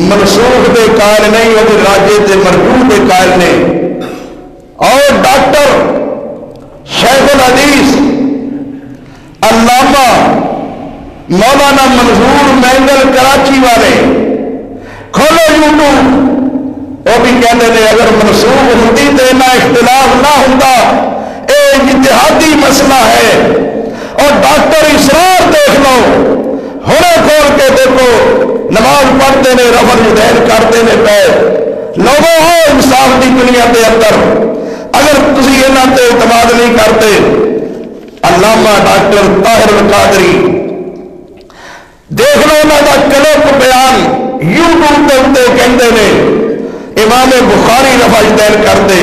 Speaker 1: منسوخ کے قائل نہیں، وہ راجے کے مرجوع کے قائل نے. اور ڈاکٹر شیخ الحدیث علامہ مولانا منظور مینگل کراچی والے کھولو یوٹیوب، وہ بھی کہتے ہیں اگر منسوخ ہوتی تو اتنا اختلاف نہ ہوتا، یہ اتحادی مسئلہ ہے. اور ڈاکٹر اسرار دیکھ لو، ہونے کھول کے دیکھو، نماز پڑھتے ہیں، رفع الیدین کرتے ہیں. پہ لوگوں ہو انصاف کی دنیا کے اندر اگر تسی یہاں تے اعتماد نہیں کرتے، علامہ ڈاکٹر طاہر القادری دیکھ لو انہوں کا کلپ بیان یوٹیوب کے اتنے کہتے ہیں امام بخاری رفع الیدین کرتے،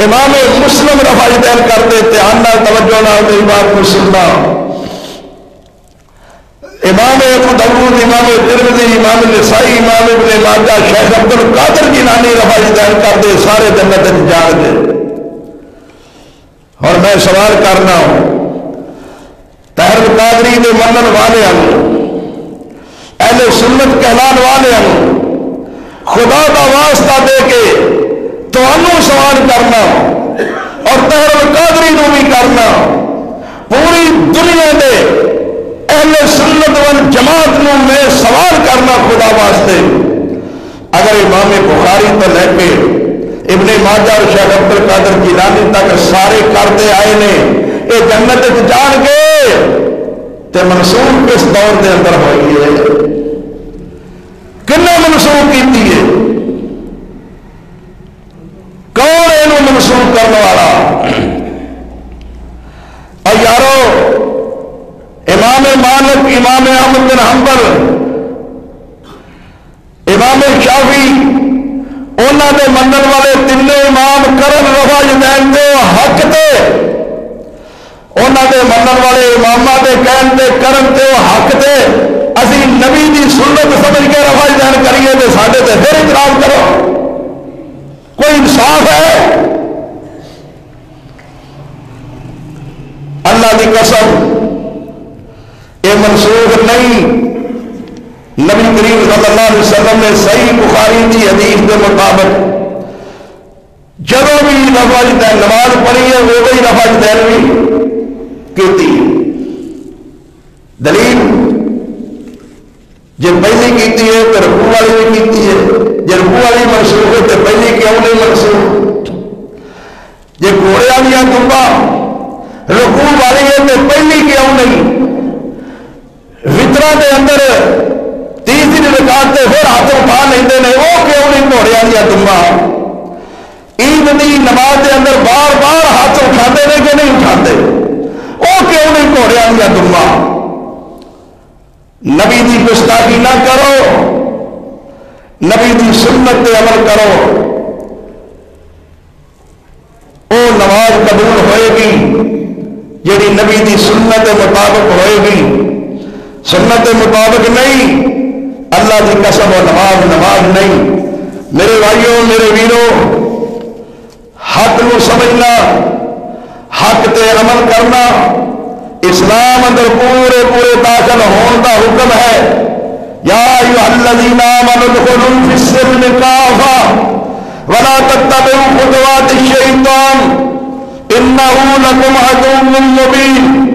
Speaker 1: امام مسلم رفع الیدین کرتے. دھیان نال توجہ نال میری بات کو سننا. امام ابو داؤد، امام ترمذی، امام نسائی، امام ابن ماجہ، شیخ عبد القادر جیلانی رفع الیدین کرتے، سارے جنت جان دے. اور میں سوال کرنا طاہر القادری دے منن والے اہل سنت کہلان والے خدا کا واسطہ دے کے تمہوں سوال کرنا اور طاہر القادری نو بھی کرنا، پوری دنیا دے اہل سنت والجماعت نو میں سوال کرنا خدا واسطے، اگر امام بخاری تو لے کے ابن ماجہ اور شیخ عبد القادر جیلانی تک سارے کرتے آئے نے یہ جنت جان کے تے منسوخ کس دور دے اندر ہوئی ہے؟ کنے منسوخ کیتی ہے؟ کون یہ منسوخ کرنے والا؟ اور یارو امام مالک، امام احمد بن حنبل، امام شافعی، انہوں نے منن والے تین امام کرن رفع یدین دے حق تے، انہوں نے منن والے امامہ دے کہن دے کرن تے حق تے، اسی نبی دی سنت سمجھ کے رفع یدین کریے تے ساڈے تے پھر اعتراض کرو، کوئی انصاف ہے؟ اللہ کی قسم یہ منسوخ نہیں. نبی کریم صلی اللہ علیہ وسلم نے صحیح بخاری کی حدیث کے مطابق جب بھی رفع یدین نماز پڑھی ہے وہ بھی رفع یدین بھی کیتی ہے. دلیل جب پہلی کیتی ہے تو رکوع والی بھی کیتی ہے، جب رکوع والی منسوخ ہے تو پہلی کیوں نہیں منسوخ؟ جب گھوڑے والی دمبا رکوع والی ہے تو پہلی کیوں نہیں؟ وطرا کے اندر تیسری رکعت سے پھر ہاتھ اٹھا لیتے ہیں وہ کیوں نہیں گھوڑے والی دمبا؟ عید کی نماز کے اندر بار بار ہاتھ اٹھاتے ہیں کہ نہیں اٹھاتے؟ وہ کیوں نہیں گھوڑے والی دمبا؟ نبی دی گستاخی نہ کرو، نبی دی سنت پہ عمل کرو، وہ نماز قبول ہوئے گی جیڑی نبی دی سنت کے مطابق ہوئے گی. سنت کے مطابق نہیں، اللہ کی قسم و نماز نماز نہیں. میرے بھائیوں، میرے ویروں، حق کو سمجھنا، حق تے عمل کرنا اسلام اندر پورے پورے داخل ہون کا حکم ہے. یا ایھا الذین آمنوا ادخلوا فی السلم کافۃ ولا تتبعوا خطوات الشیطان انہ لکم عدو مبین.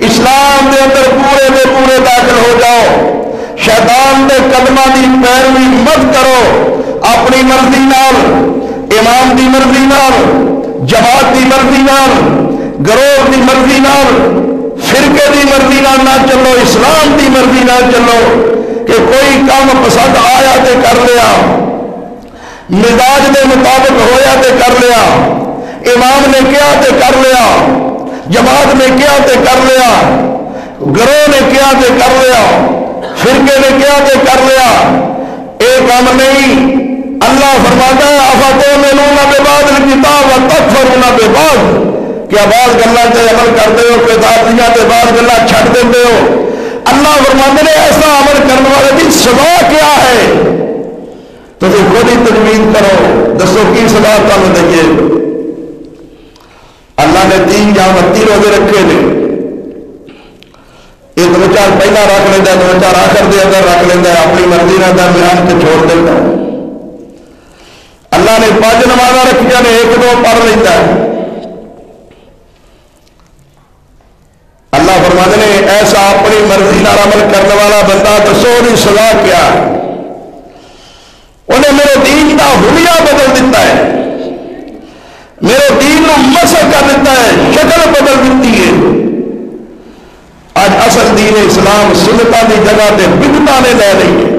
Speaker 1: اسلام دے اندر پورے دے پورے داخل ہو جاؤ، شیطان دے قدمہ دی پیروی مت کرو. اپنی مرضی نال، امام دی مرضی نال، جماعت دی مرضی نال، گروہ دی مرضی نال، فرقے دی مرضی نال نہ چلو، اسلام دی مرضی نال چلو کہ کوئی کام پسند آیا تے کر لیا، مزاج دے مطابق ہویا تے کر لیا، امام نے کیا تے کر لیا، جماعت نے کیا تے کر لیا، گروہ نے کیا تے کر لیا، فرقے نے کیا تے کر لیا. ایک کام نہیں. اللہ فرماتا ہے افتؤمنون ببعض الکتاب وتکفرون ببعض، کیا بعض گلاں تے عمل کرتے ہو، کتاب دیاں تے بعض گلاں چھڈ دیندے ہو. اللہ فرماتے ہیں ایسا عمل کرنے والے کی سزا کیا ہے؟ تو پھر خود ہی تجوید کرو، دسو کی سزا تمہیں دئیے. اللہ نے 3 یا 32 روزے رکھے نے، یہ 2-4 پہلا رکھ لینا، 2-4 آخر دے اندر رکھ لینا، اپنی مرضی نہ درمیان سے چھوڑ دیتا. اللہ نے 5 نمازاں رکھیاں نے، 1-2 پڑھ لیتا ہے. اللہ فرماتے ہیں ایسا اپنی مرضی نال عمل کرنے والا بندہ دسو دی سزا کیا ہے؟ انہیں میرے دین کا حلیہ بدل دیتا ہے، میرے دین کو مسخ کر دیتا ہے، شکل بدل دیتی ہے. آج اصل دین اسلام سنتاں دی جگہ تے بدعتاں نے لے رہی ہے.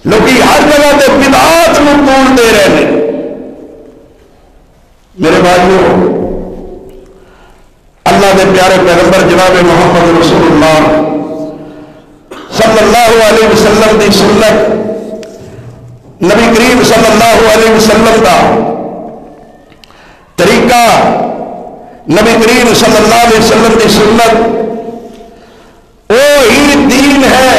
Speaker 1: لوگ ہر جگہ تے بدعات نوں توڑ دے رہے ہیں. میرے بھائیوں، اللہ کے پیارے پیغمبر جناب محمد رسول اللہ صلی اللہ علیہ وسلم کی سنت، نبی کریم صلی اللہ علیہ وسلم کا طریقہ، نبی کریم صلی اللہ علیہ وسلم کی سنت وہی دین ہے.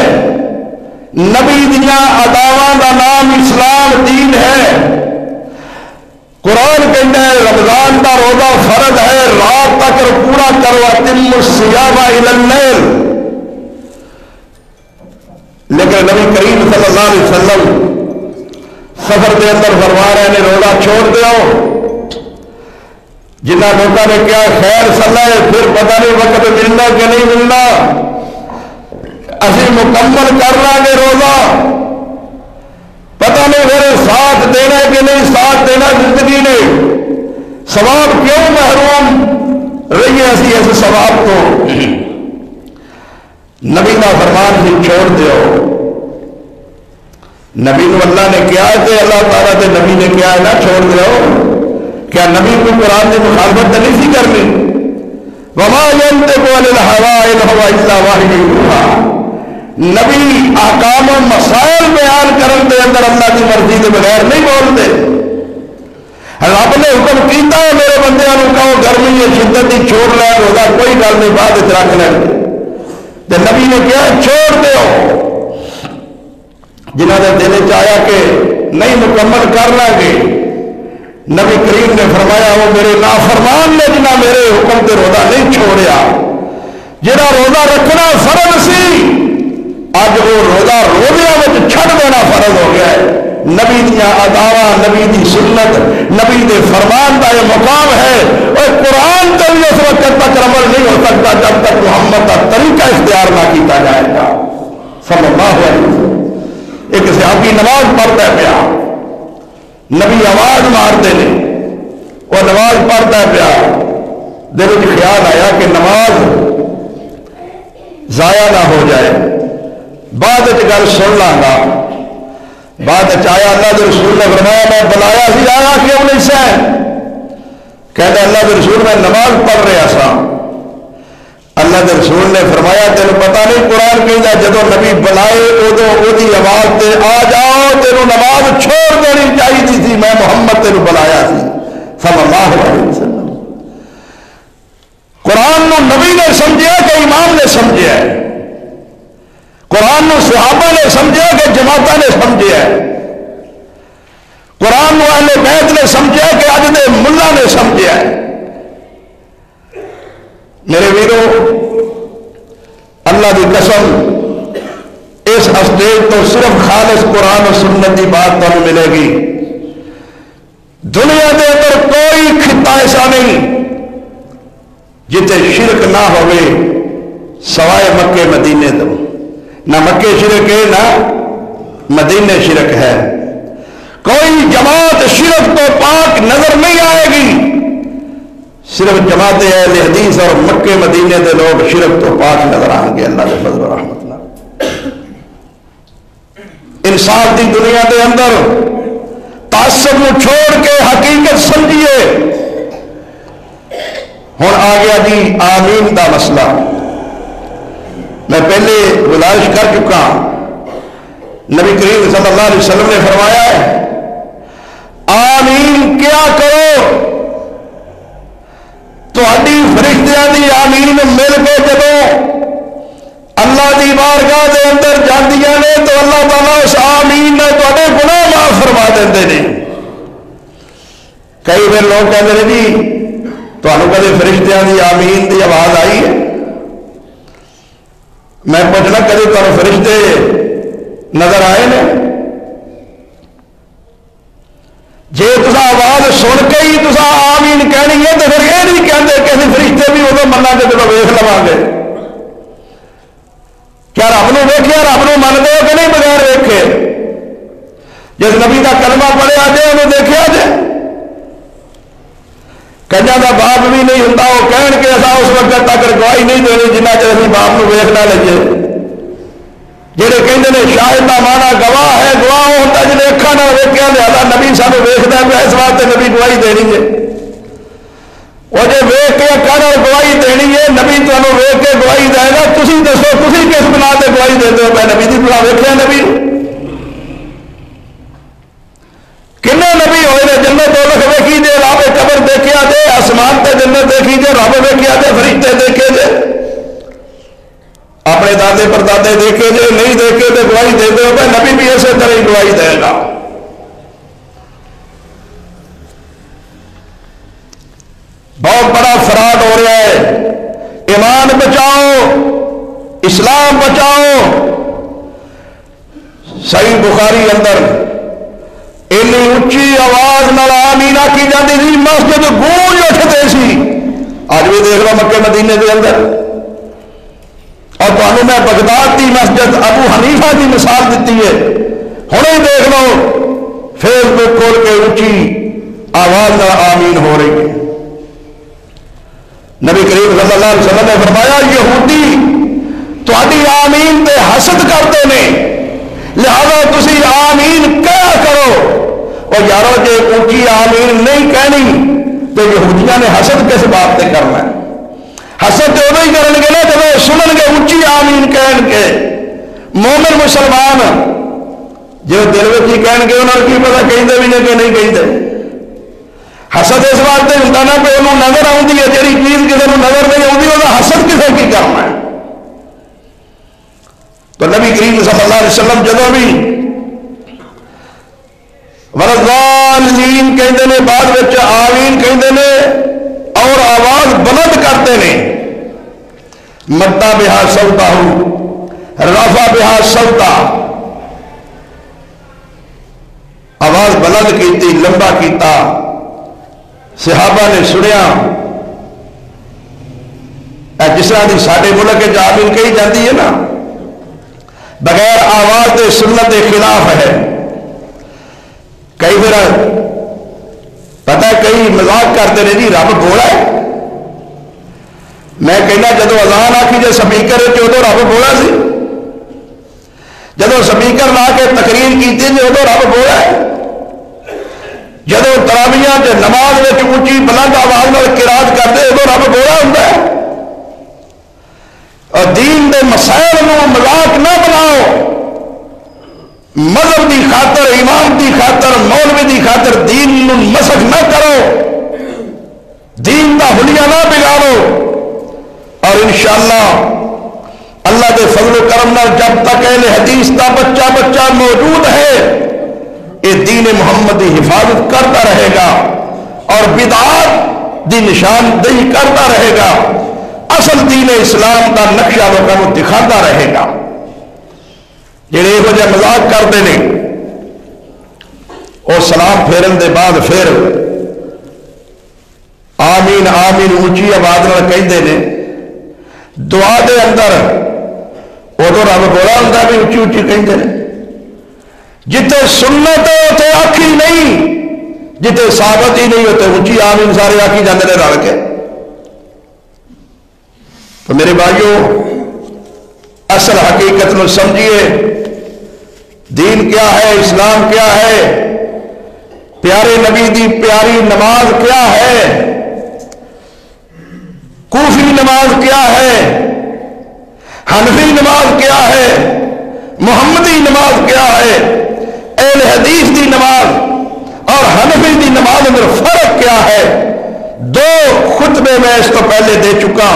Speaker 1: نبی دیا اداواں کا نام اسلام دین ہے. قرآن کہتا ہے رمضان کا روزہ فرض ہے، رات تک پورا کرو، اتموا الصیام الی اللیل. لیکن نبی کریم صلی اللہ علیہ وسلم سفر کے اندر فرما رہے ہیں روزہ چھوڑ دو. جنہ لوگوں نے کیا خیر صلاح ہے، پھر پتہ نہیں وقت ملنا کہ نہیں ملنا، اسی مکمل کر لیں گے روزہ، پتہ نہیں میرے ساتھ دینا کہ نہیں ساتھ دینا. زندگی نے ثواب کیوں محروم رہیے اسی اس ثواب کو؟ نبی کا فرمان ہی چھوڑ دیو. نبی کو اللہ نے کیا ہے کہ اللہ تعالیٰ کے نبی نے کیا ہے نہ چھوڑ دیو. کیا نبی کو قرآن کی مخالفت نہیں سی کرنی؟ وما ينطق عن الهوى إن هو إلا وحي يوحى. نبی احکام و مسائل بیان کرن دے اندر اللہ کی مرضی کے بغیر نہیں بولتے. رب نے حکم کیتا ہے میرے بندیاں نوں کہو گرمی ہے شدت ہی چھوڑ لے روزہ کوئی گل نہیں بعد وچ رکھ لیں. تے نبی نے کہا چھوڑ دیو. جنہاں دے دل وچ آیا کہ نہیں مکمل کر لیں گے نبی کریم نے فرمایا وہ میرے نافرمان نے جنہاں میرے حکم تے روزہ نہیں چھوڑیا. جہاں روزہ رکھنا فرض سی اج وہ روزہ روزیاں وچ چھڈ دینا فرض ہو گیا ہے. نبی دیا اداواں نبی دی سنت نبی دے فرمان کا یہ مقام ہے. اور قرآن کا بھی اس وقت تک عمل نہیں ہو سکتا جب تک محمد کا طریقہ اختیار نہ کیتا جائے گا صلی اللہ علیہ وسلم. ایک صحابی نماز پڑھتا ہے پیا نبی آواز مارتے ہیں وہ نماز پڑھتا ہے پیا دل میں خیال آیا کہ نماز ضائع نہ ہو جائے بعد گل سن لاں گا. بعد آیا اللہ کے رسول نے فرمایا میں بلایا سی آیا کیوں نہیں سہ کہتے اللہ کے رسول میں نماز پڑھ رہا سا. اللہ کے رسول نے فرمایا تینوں پتہ نہیں قرآن کہتا جدو نبی بلائے ادو وہی آواز تے آ جاؤ تینوں نماز چھوڑ دینی چاہیے تھی میں محمد تینوں بلایا سی صلی اللہ علیہ وسلم. قرآن نو نبی نے سمجھیا کہ امام نے سمجھیا ہے. قرآن نو صحابہ نے سمجھا کہ جماعتاں نے سمجھا ہے. قرآن نو اہل بیت نے سمجھا کہ اج دے ملا نے سمجھا ہے. میرے ویرو اللہ کی قسم اس اسٹیج تو صرف خالص قرآن و سنت کی بات تمہیں ملے گی. دنیا کے اندر کوئی خطہ ایسا نہیں جتے شرک نہ ہوئے سوائے مکے مدینے تو. نہ مکے شرک ہے نہ مدینے شرک ہے. کوئی جماعت شرک تو پاک نظر نہیں آئے گی. صرف جماعت اہل حدیث اور مکے مدینے کے لوگ شرک تو پاک نظر آئیں گے اللہ کے فضل و رحمت اللہ. انصاف کی دنیا کے اندر تعصب کو چھوڑ کے حقیقت سمجھیے. ہوں آ گیا جی آمین کا مسئلہ. میں پہلے گزارش کر چکا نبی کریم صلی اللہ علیہ وسلم نے فرمایا ہے آمین کیا کرو تہاڈی فرشتیاں دی آمین مل کے جدوں اللہ دی بارگاہ دے اندر جاندیاں نے تو اللہ تعالیٰ اس آمین نے تہاڈے گناہ معاف فرما دیندے نے. کئی بار لوگ کہتے ہیں جی تمہیں کدے فرشتیاں دی آمین دی آواز آئی ہے. میں پوچھنا کدے تمہیں فرشتے نظر آئے نے؟ جے تسا آواز سن کے ہی تسا آمین کہنی ہے تو پھر یہ نہیں کہتے کہ فرشتے بھی ادو منا کے جب ویخ لوا گے. کیا رب نو ویکھیا رب نو من دو کہ نہیں بغیر ویکھے؟ جس نبی کا کلمہ پڑھیا جائے انہوں دیکھا جائے. کنجا کا باپ بھی نہیں ہوں وہ کہن کے اصا اس وقت تک گواہی نہیں دینی جنہ چر اسی باپ کو ویخ نہ لگے. جہے کہتے ہیں شاہد کا مانا گواہ ہے گواہ ہوتا جن اکھا نہ ویکیا لہذا نبی سانو ویکھدا ہے اس واسطے نبی گواہی دینی ہے. وہ جی ویخ کے اکھا نہ گواہی دینی ہے نبی تمہیں ویخ کے گواہی دے گا. تھی دسو تھی کس بنا سے گواہی دے ہو میں نبی کی بلا ویکھیا نبی کنے نبی ہوئے نے جنت دولت ویکھی جے رب قبر دیکھا جے آسمان تے جنت دیکھی جے رب ویکھیا جے فرشتے دیکھے جے اپنے دادے پردادے دیکھے جے نہیں دیکھے تو گواہی دے دو کہ نبی بھی اسی طرح ہی گواہی دے گا. بہت بڑا فراڈ ہو رہا ہے. ایمان بچاؤ اسلام بچاؤ. صحیح بخاری اندر اینی اچھی آواز نال آمین کی جاتی تھی مسجد گونج اٹھتے سی. اج بھی دیکھ لو مکے مدینے کے اندر. اور تمہیں میں بغداد کی مسجد ابو حنیفہ کی مثال دیتی ہے. ہوں ہی دیکھ لو فیس بک کھول کے اچھی آواز نال آمین ہو رہی ہے. نبی کریم صلی اللہ علیہ وسلم نے فرمایا یہودی تہاڈی آمین تے حسد کرتے ہیں لہذا تسی آمین کیا کرو. اور یارو جے اونچی آمین نہیں کہنی تو یہودیاں نے حسد کس بات سے کرنا ہے؟ حسد تو ادو ہی کرن گے نا جب سنن گے اچھی آمین کہن کے. مومن مسلمان جو دل میں ہی کہن گے انہوں نے کی پتا کہیں بھی نہیں کہ نہیں کہیں. حسد اس واسطے ہوتا نا کہ انہوں نظر آتی ہے جی چیز کسی کو نظر نہیں آتی وہ حسد کسی کی کرنا ہے. تو نبی کریم صلی اللہ علیہ وسلم جدو بھی ورضالین کہتے ہیں بعد میں آمین کہتے ہیں اور آواز بلند کرتے ہیں. مدہ بہا سوتا رفع بہا سوتا آواز بلند کیتی لمبا کیتا. صحابہ نے سنیا جس طرح کی سارے ملک آمین کہی جاتی ہے نا بغیر آواز کے سنت کے خلاف ہے. کئی پھر پتہ کئی مذاق کرتے رہے جی رب بولا ہے. میں کہنا جدو اذان آخی جی سپیکر ادو رب بولا سی. جدو سپیکر لا کے تقریر کی جی ادو رب بولا ہے. جدو تراویحاں تے نماز میں اونچی بلند آواز میں قرات کرتے ادو رب بولا ہوتا ہے. اور دین دے مسائل نو مذاق نہ بناؤ. مذہب دی خاطر امام دی خاطر مولوی دی خاطر دین نو مسخ نہ کرو. دین دا حلیہ نہ بگاڑو. اور انشاءاللہ اللہ کے فضل و کرم نال جب تک اہل حدیث دا بچہ موجود ہے یہ دین محمد کی حفاظت کرتا رہے گا اور بدعات دی نشاندہی کرتا رہے گا. اصل دین اسلام کا نقشہ لوگوں کو دکھاتا رہے گا. جڑے یہ وجہ مذاق کرتے ہیں وہ سلام پھیرن دے بعد پھر آمین آمین اونچی آواز نال کہندے نے. دعا دے اندر ادو رب بولا ہوتا بھی اونچی اونچی کہندے نے. جتے سنت ہے اتنے آخی نہیں جتے ثابت ہی نہیں ہوتے اونچی آمین سارے آخی جاندے نے رل کے. تو میرے بھائیوں اصل حقیقت نو سمجھیے. دین کیا ہے اسلام کیا ہے پیارے نبی دی پیاری نماز کیا ہے کوفی نماز کیا ہے حنفی نماز کیا ہے محمدی نماز کیا ہے اہل حدیث دی نماز اور حنفی دی نماز میں فرق کیا ہے. دو خطبے میں اس کو پہلے دے چکا.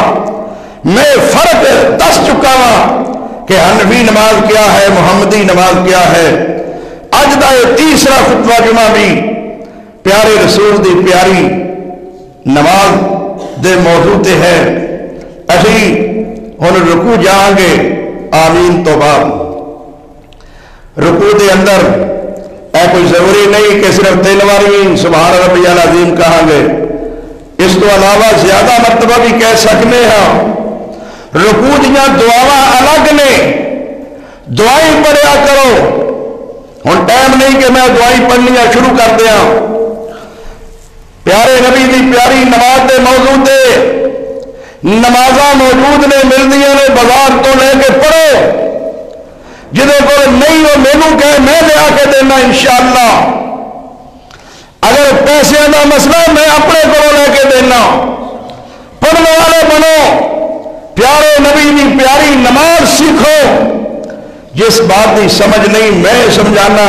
Speaker 1: میں فرق دس چکا ہوں کہ حنفی نماز کیا ہے محمدی نماز کیا ہے. اج دا یہ تیسرا خطبہ جمعہ بھی پیارے رسول دی پیاری نماز دے موضوع تے ہے. اسی ہن رکوع جاؤں گے آمین تو بعد. رکوع دے اندر اے کوئی ضروری نہیں کہ صرف 3 بار سبحان ربی العظیم کہاں گے. اس تو علاوہ زیادہ مرتبہ بھی کہہ سکنے ہیں. رکوع دیاں دعاواں الگ نے دعائیں پڑھیا کرو. ہن ٹائم نہیں کہ میں دعائیں پڑھنیاں شروع کر دیا. پیارے نبی دی پیاری نماز دے موضوع تے نمازاں موجود نے ملدیاں نے بازار تو لے کے پڑھو. جدے کو نہیں ہو مینوں کہے میں لیا کے دینا انشاءاللہ. اگر پیسے دا مسئلہ میں اپنے کو لے کے دینا. پڑھنے والے بنو. پیارے نبی کی پیاری نماز سیکھو. جس بات کی سمجھ نہیں میں سمجھانا.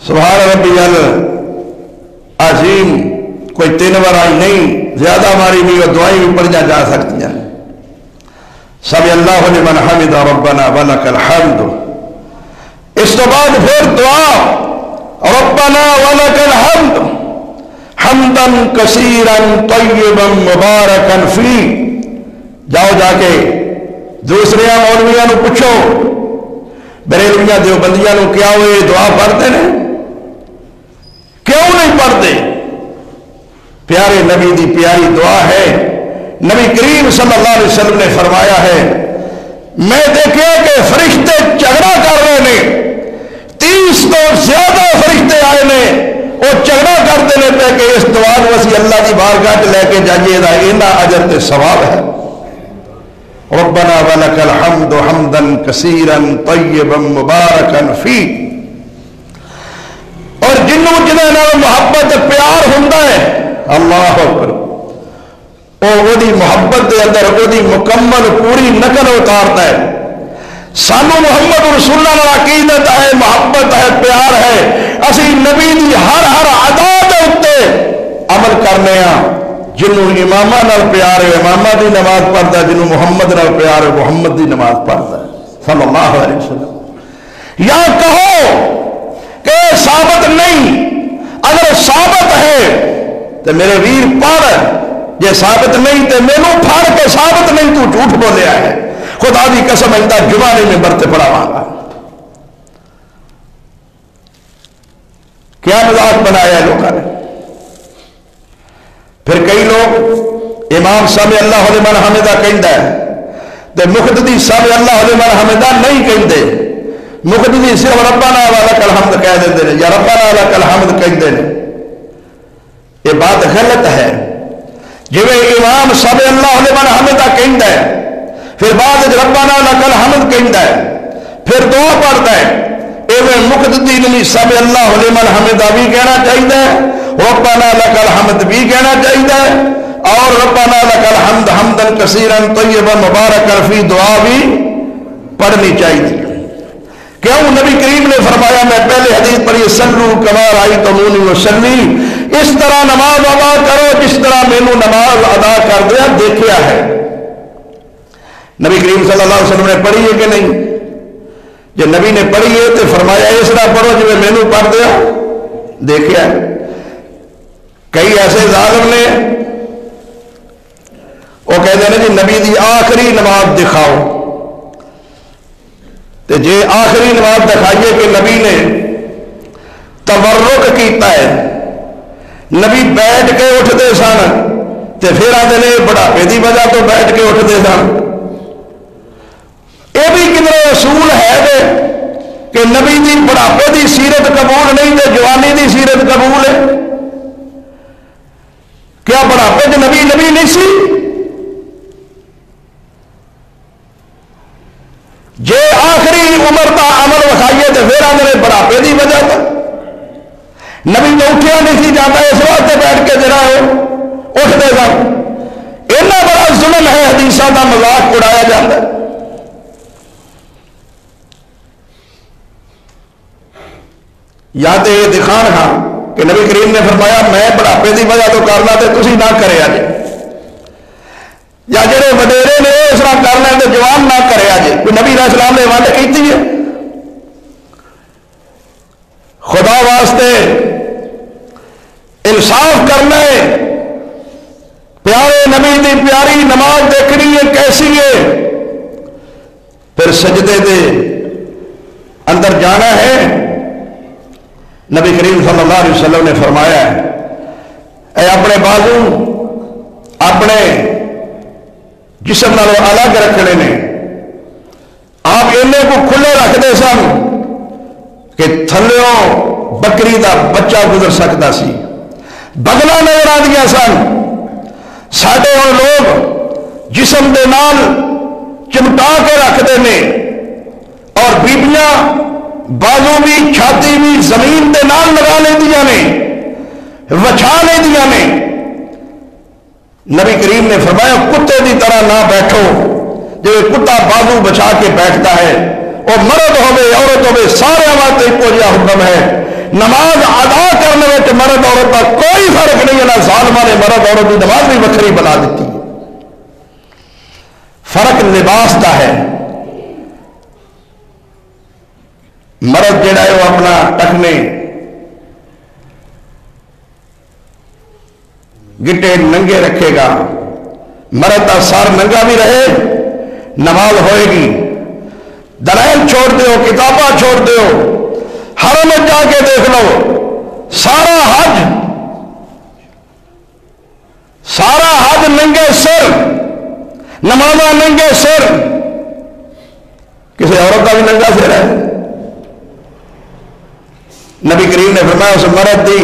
Speaker 1: سبحان ربی العظیم کوئی 3 بار آئی نہیں زیادہ ہماری بھی وہ دعائیں بھی پڑھیا جا سکتی ہیں. سمی اللہ لمن حمد ربنا ولک الحمد. اس تو بعد پھر دعا ربنا ولک الحمد حمدا کثیرا طیبا مبارکا فی. جاؤ جا کے دوسرے مولویاں نو پوچھو بریلویاں دیوبندیاں نو کیا ہوئے دعا پڑھتے ہیں کیوں نہیں پڑھتے. پیارے نبی دی پیاری دعا ہے. نبی کریم صلی اللہ علیہ وسلم نے فرمایا ہے میں دیکھا کہ فرشتے جھگڑا کر رہے ہیں. 30 تو زیادہ فرشتے آئے نے وہ جھگڑا کرتے ہیں پہ کہ اس دعا کو اسی اللہ کی بارگاہ لے کے جائیے دا اینا اجر تے ثواب ہے. ربنا ولک الحمد حمدا کثیرا طیبا مبارکا فی. اور جنوں جنہاں نال محبت پیار ہوندا ہے اللہ اکبر وہ محبت کے اندر وہ مکمل پوری نقل اتارتا ہے. سانو محمد رسول اللہ نال عقیدت ہے، محبت ہے، پیار ہے. اسی نبی دی ہر ادا دے اوتے عمل کرنے ہاں. جنوں امامہ نال پیار ہے امامہ دی نماز پڑھتا ہے، جنوں محمد نال پیار ہے محمد دی نماز پڑھتا ہے صلی اللہ علیہ وسلم. یا کہو کہ ثابت نہیں، اگر ثابت ہے تو میرے ویر پڑھ، جے ثابت نہیں تو مینوں پھڑ کے ثابت نہیں تو جھوٹ بولیا ہے. خدا دی قسم آئندہ جمعہ میں برتے پڑھاواں گا. کیا مذاق بنایا ہے لوگوں نے. پھر کئی لوگ امام سمع اللہ لمن حمدہ کہندا ہے تے مقتدی سمع اللہ لمن حمدہ نہیں کہندے. مقتدی صرف ربنا ولک الحمد کہہ دیندے نے یا ربنا لک الحمد کہندے نے. یہ بات غلط ہے. جویں امام سمع اللہ لمن حمدہ کہندا ہے پھر بعد ربنا لک الحمد کہندا ہے پھر دعا پڑھتا ہے، ایویں مقتدی نے سمع اللہ لمن حمدہ بھی کہنا چاہیے، ربنا لک الحمد بھی کہنا چاہیے، اور ربنا لک الحمد حمدا کثیرا طیبا مبارکا فی دعا بھی پڑھنی چاہیے. کیوں؟ نبی کریم نے فرمایا، میں پہلے حدیث پڑھی، صلو کما رأیتمونی اصلی، اس طرح نماز ادا کرو جس طرح مینوں نماز ادا کردیا دیکھیا ہے. نبی کریم صلی اللہ علیہ وسلم نے پڑھی ہے کہ نہیں؟ جب نبی نے پڑھی ہے تو فرمایا اس طرح پڑھو جی مینوں پڑھ دیا دیکھیا ہے. کئی ایسے ظالم نے وہ کہتے ہیں جی نبی دی آخری نماز دکھاؤ، تو جے آخری نماز دکھائیے کہ نبی نے تبرک کیتا ہے، نبی بیٹھ کے اٹھتے سن تو پھر آتے نے بڑھاپے کی وجہ تو بیٹھ کے اٹھتے سن. یہ بھی کدھر اصول ہے کہ نبی دی بڑھاپے دی سیرت قبول نہیں تو جوانی دی سیرت قبول ہے. کیا بڑھاپے چ نبی نہیں سی؟ جے آخری عمر کا عمل وکھائیے تو پھر آدھے بڑھاپے کی وجہ تو نبی تو اٹھیا نہیں سی جاتا، اس واسطے بیٹھ کے جڑا ہے اٹھتے سن. اتنا بڑا ظلم ہے، حدیثاں کا مذاق اڑایا جاتا ہے. یا تو یہ دکھان ہاں کہ نبی کریم نے فرمایا میں بڑھاپے کی وجہ تو کرنا تو تسی نہ کرے جے، یا جڑے وڈیرے نے اس طرح کرنا تو جوان نہ کرے جے. کوئی نبی علیہ السلام نے ونڈ کیتی ہے؟ خدا واسطے انصاف کرنا ہے. پیارے نبی دی پیاری نماز دیکھنی ہے کیسی ہے، پھر سجدے دے اندر جانا ہے. نبی کریم صلی اللہ علیہ وسلم نے فرمایا ہے اے اپنے بازو اپنے جسم نالوں الگ رکھنے نے. آپ اینے کو کھلے رکھتے سن کہ تھلیوں بکری دا بچہ گزر سکتا سی، بغلا نظر آدیاں سن. ساڈے ہن لوگ جسم دے نال چمٹا کے رکھتے ہیں اور بیبیاں بازو بھی چھاتی بھی زمین دے نال لگا لیندیاں نے، وچھا لیندیاں نے. نبی کریم نے فرمایا کتے دی طرح نہ بیٹھو. جب کتا بازو بچا کے بیٹھتا ہے وہ مرد ہوے عورت ہوے سارے واسطے ایک جہا حکم ہے. نماز ادا کرنے میں مرد عورت کا کوئی فرق نہیں ہے. نہ ظالماں نے مرد عورت کی نماز بھی وکری بنا دیتی. فرق لباس کا ہے. مرد جڑا ہے وہ اپنا ٹکنے گٹے ننگے رکھے گا، مرد کا سر ننگا بھی رہے نماز ہوئے گی. دلائل چھوڑ دیو، کتاباں چھوڑ دیو، حرم میں جا کے دیکھ لو سارا حج ننگے سر، نمازاں ننگے سر. کسی عورت کا بھی ننگا سر ہے؟ نبی کریم نے فرمایا اس مرد دی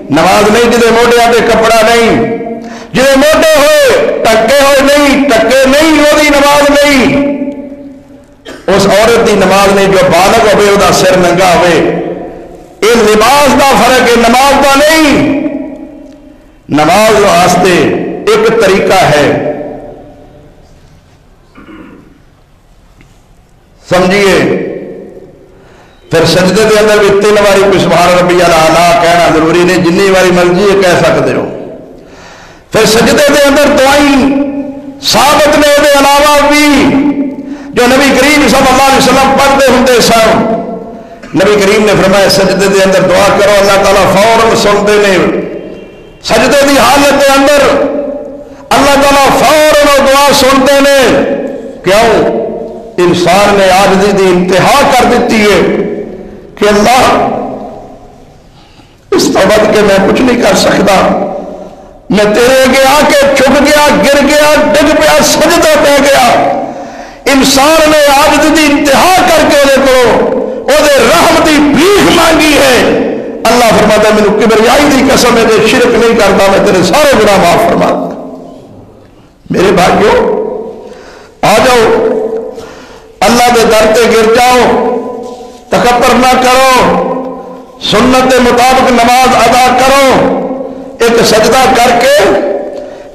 Speaker 1: نماز نہیں جدے موڈیا پہ کپڑا نہیں، جدے موڈے ہوئے ٹکے ہوئے نہیں، ٹکے نہیں وہ دی نماز نہیں. اس عورت دی نماز نہیں جو بالغ ہوئے وہ سر ننگا ہوئے. یہ لباس دا فرق ہے، نماز دا نہیں. نماز واسطے ایک طریقہ ہے، سمجھیے. پھر سجدے کے اندر بھی 3 باری کوئی سبحان ربی الاعلیٰ کہنا ضروری نہیں، جنی باری مرضی ہے کہہ سکتے ہو. پھر سجدے کے اندر دعائیں ثابت نے، وہ علاوہ بھی جو نبی کریم صلی اللہ علیہ وسلم پڑھتے ہوں سن. نبی کریم نے فرمایا سجدے کے اندر دعا کرو، اللہ تعالیٰ فوراً سنتے ہیں. سجدے کی حالت کے اندر اللہ تعالیٰ فوراً دعا سنتے ہیں. کیوں؟ انسان نے عاجزی دی انتہا کر دیتی ہے کہ اللہ اس تو بد کے میں کچھ نہیں کر سکتا، میں تیرے آگے آ کے چھپ گیا، گر گیا، ڈگ پیا، سجدہ پہ گیا. انسان نے عاجزی دی انتہا کر کے وہ رحم دی بھیک مانگی ہے. اللہ فرماتا ہے مینوں کبریائی دی قسم ہے کہ شرک نہیں کرتا میں تیرے سارے گناہ معاف فرما دوں. میرے بھائیو آ جاؤ، اللہ کے در تے گر جاؤ، تکبر نہ کرو، سنت کے مطابق نماز ادا کرو. ایک سجدہ کر کے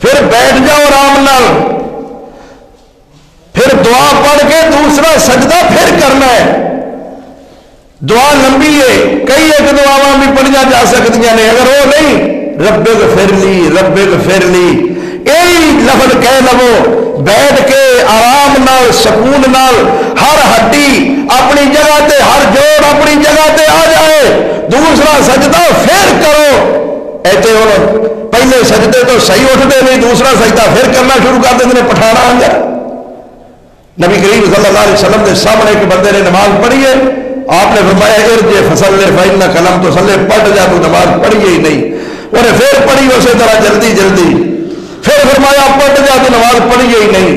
Speaker 1: پھر بیٹھ جاؤ آرام نال، پھر دعا پڑھ کے دوسرا سجدہ پھر کرنا ہے. دعا لمبی ہے، کئی ایک دعاواں بھی پڑھیا جا سکتی ہیں. اگر وہ نہیں رب اغفر لی، رب اغفر لی یہی لفظ کہہ لو، بیٹھ کے آرام نال سکون نال ہر ہڈی اپنی جگہ تے، ہر جوڑ اپنی جگہ تے آ جائے، دوسرا سجدہ پھر کرو. ایسے ہوں پہلے سجدے تو صحیح اٹھتے نہیں، دوسرا سجدہ پھر کرنا شروع کر دیتے ہیں پٹھانا اندر. نبی کریم صلی اللہ علیہ وسلم کے سامنے ایک بندے نے نماز پڑھی ہے، آپ نے فرمایا ارجع فصلی فإنک لم تصلی، پڑھ جا تو نماز پڑھی ہی نہیں. انہوں نے پھر پڑھی اسی طرح جلدی جلدی، پھر فرمایا پڑھ جا تو نماز پڑھی ہی نہیں.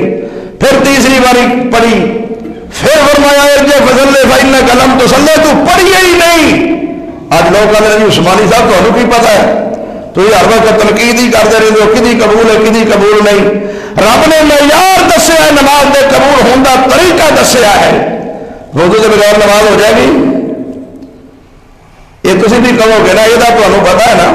Speaker 1: پھر تیسری باری پڑھی، پھر فرمایا ارجع فصلی فإنک لم تصلی، تو پڑھی ہی نہیں. آج لوگ کہتے ہیں عثمانی صاحب تمہیں کی پتا ہے، تو یہ ہر وقت تنقید ہی کرتے رہتے ہو، کدی قبول ہے کدی قبول نہیں. رب نے معیار دسیا ہے، نماز دے قبول ہونے کا طریقہ دسیا ہے. وضو کے بغیر نماز ہو جائے گی؟ یہ تسی بھی کہو گے نا، یہ تمہیں پتا ہے نا،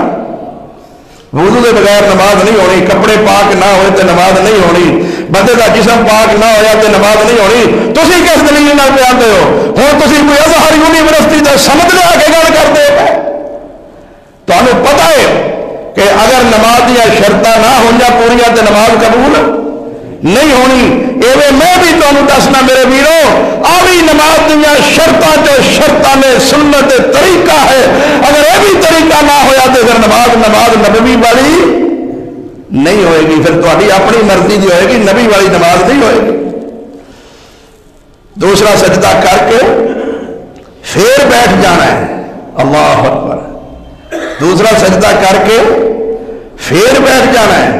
Speaker 1: وضو کے بغیر نماز نہیں ہونی. کپڑے پاک نہ ہوئے تو نماز نہیں ہونی، بندے کا جسم پاک نہ ہوا تو نماز نہیں ہونی. تسی کس دلیل نال پہ آتے ہو؟ ہوں تسی کوئی ازہر یونیورسٹی کا سمجھ لے کے گل کرتے ہو. تمہیں پتا ہے کہ اگر نماز دیا شرطاں نہ ہونی پوریا تو نماز قبول نہیں ہونی. ایویں میں بھی تمہیں دسنا میرے ویرو، آوی نماز دیا شرطاں جو شرطاں نے سنت طریقہ ہے، اگر یہ بھی طریقہ نہ ہویا تو پھر نماز نبوی والی نہیں ہوئے گی. پھر تمہاری اپنی مرضی دی ہوئے گی، نبی والی نماز نہیں ہوئے گی. دوسرا سجدہ کر کے پھر بیٹھ جانا ہے. اللہ اکبر. دوسرا سجدہ کر کے پھر بیٹھ جانا ہے.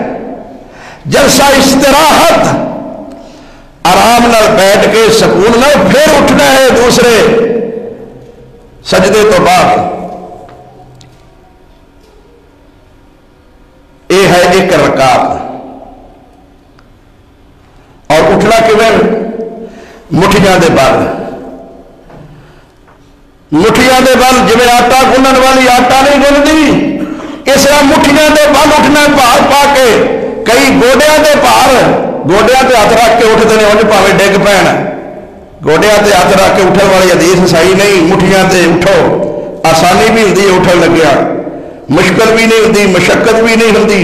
Speaker 1: جلسہ استراحت، آرام نال بیٹھ کے سکون نال پھر اٹھنا ہے دوسرے سجدے تو بعد. یہ ہے ایک رکعت. اور اٹھنا کیوں؟ مٹھیاں دے بل، مٹھیاں دے بل جی آٹا گنن والی آٹا نہیں گنتی، اس طرح مٹھیاں دے بل اٹھنا بھار پا کے. کئی گوڈیاں دے بھار گوڈیاں تے ہاتھ رکھ کے اٹھتے ہیں، انج پاوے ڈگ پین. گوڈیاں تے ہاتھ رکھ کے اٹھن والی حدیث صحیح نہیں. مٹھیاں تے اٹھو، آسانی بھی ہوتی ہے اٹھن لگیا، مشکل بھی نہیں ہوتی، مشقت بھی نہیں ہوتی.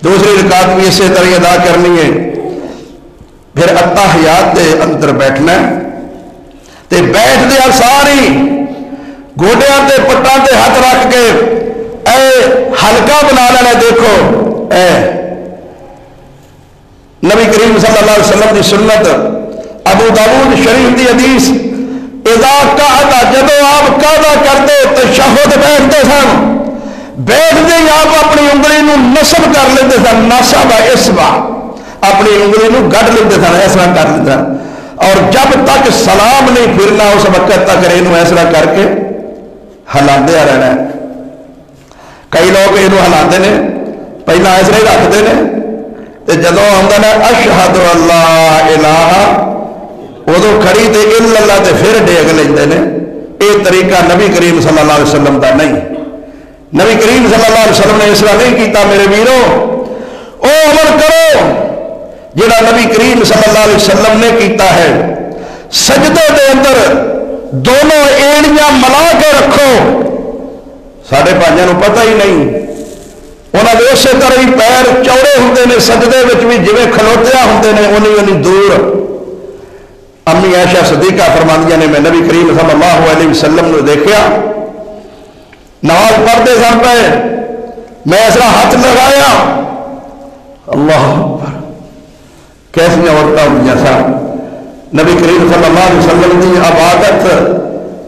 Speaker 1: دوسری رکعت بھی اسی طرح ادا کرنی ہے. پھر التحیات دے اندر بیٹھنا ہے تے بیٹھ دیا ساری گوڈیاں تے پٹاں تے ہاتھ رکھ کے اے ہلکا بنا لینا. دیکھو اے نبی کریم صلی اللہ علیہ وسلم کی سنت، ابو داؤد شریف کی حدیث، اذا قعد، جدو آپ قعدہ کرتے تشہد بیٹھتے سن، بیٹھتے ہی آپ اپنی انگلی نو نصب کر لیتے سن. نصب اسبع، اپنی انگلی نو گڈ لیتے سن، اس طرح کر لیتے سن. اور جب تک سلام نہیں پھرنا اس وقت تک یہ اس طرح کر کے ہلاندے رہنا ہے. کئی لوگ یہ ہلاندے نے، پہلا اس طرح ہی رکھتے ہیں، جدو آتا نا اشہد اللہ الہ، ادو کھڑی تے اللہ تے پھر ڈیگ لیندے نے. یہ طریقہ نبی کریم صلی اللہ علیہ وسلم کا نہیں. نبی کریم صلی اللہ علیہ وسلم نے اس طرح نہیں کیتا میرے ویرو. عمل کرو جڑا نبی کریم صلی اللہ علیہ وسلم نے کیتا ہے. سجدے دے اندر دونوں ایڑیاں ملا کے رکھو. ساڈے بھائیوں کو پتہ ہی نہیں، انہوں نے اسی طرح ہی پیر چوڑے ہوندے نے، سجدے وچ بھی جویں کھلوتیا ہوندے نے اونی دور. امی عائشہ صدیقہ فرماندیاں نے میں نبی کریم صلی اللہ علیہ وسلم نے دیکھا نماز پڑھتے سن پہ، میں اس طرح ہاتھ لگایا، اللہ اکبر، کیسی عورتیں ہوئی سن. نبی کریم صلی اللہ علیہ وسلم کی عبادت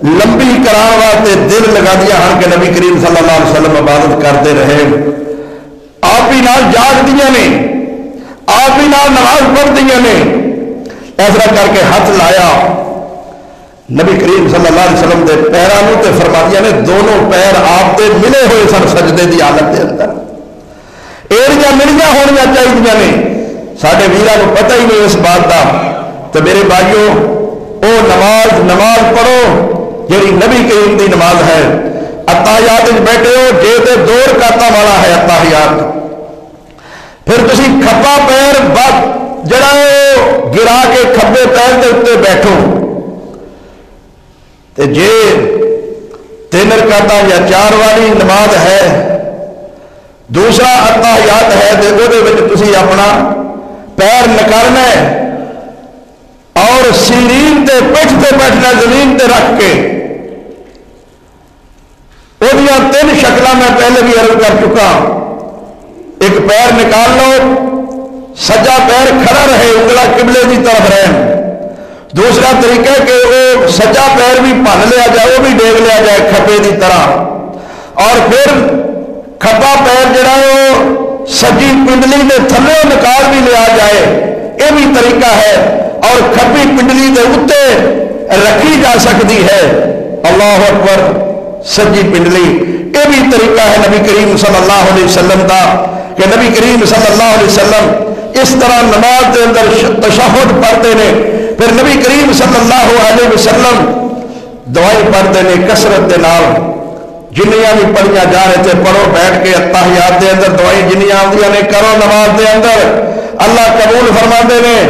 Speaker 1: لمبی کران واسطے دل لگا دیا ہن کہ نبی کریم صلی اللہ علیہ وسلم عبادت کرتے رہے. آپ بھی نال جاگ دیا نے، آپ بھی نال نماز پڑھ دیا نے. ایسا کر کے ہاتھ لایا نبی کریم صلی اللہ علیہ وسلم دے پیروں تے فرمایا نے دونوں پیر آپ دے ملے ہوئے سن سجدے دی حالت دے اندر. ایڑیاں ملیاں ہونیاں چاہیے نے. سارے ویراں کو پتہ ہی نہیں اس بات کا. تو میرے بھائیوں او نماز پڑھو جی نبی کریم دی نماز ہے. اتحیات بیٹھے ہو جے تے 2 رکعتاں والا ہے اتحیات، پھر تسی کھبا پیر جڑا گرا کے کھبے پیر کے اتنے بیٹھو. تے جے 3 رکعتاں یا 4 والی نماز ہے، دوسرا اتحیات ہے تے وہ تسی اپنا پیر نکالنا ہے اور سیرین تے پٹھ تے بیٹھنا زمین تے رکھ کے. وہ 3 شکل میں پہلے بھی عرض کر چکا. ایک پیر نکال لو، سجا پیر کھڑا رہے، انگلا قبلے کی طرف رہے. دوسرا طریقہ کہ وہ سجا پیر بھی بھن لیا جائے، وہ بھی ڈیگ لیا جائے کھبے کی طرح، اور پھر کھبا پیر جڑا ہے وہ سجی پنڈلی کے تھلے نکال بھی لیا جائے، یہ بھی طریقہ ہے. اور کھبی پنڈلی کے اتنے رکھی جا سکتی ہے. اللہ اکبر، سجی پنڈلی یہ بھی طریقہ ہے نبی کریم صلی اللہ علیہ وسلم کا کہ نبی کریم صلی اللہ علیہ وسلم اس طرح نماز کے اندر تشہد پڑھتے ہیں. پھر نبی کریم صلی اللہ علیہ وسلم دعائیں پڑھتے ہیں کثرت کے نال. جنیاں بھی پڑھیاں جا رہے تھے پڑھو بیٹھ کے اتحیات کے اندر دعائیں جنیاں آدیاں نے کرو نماز کے اندر، اللہ قبول فرماتے ہیں.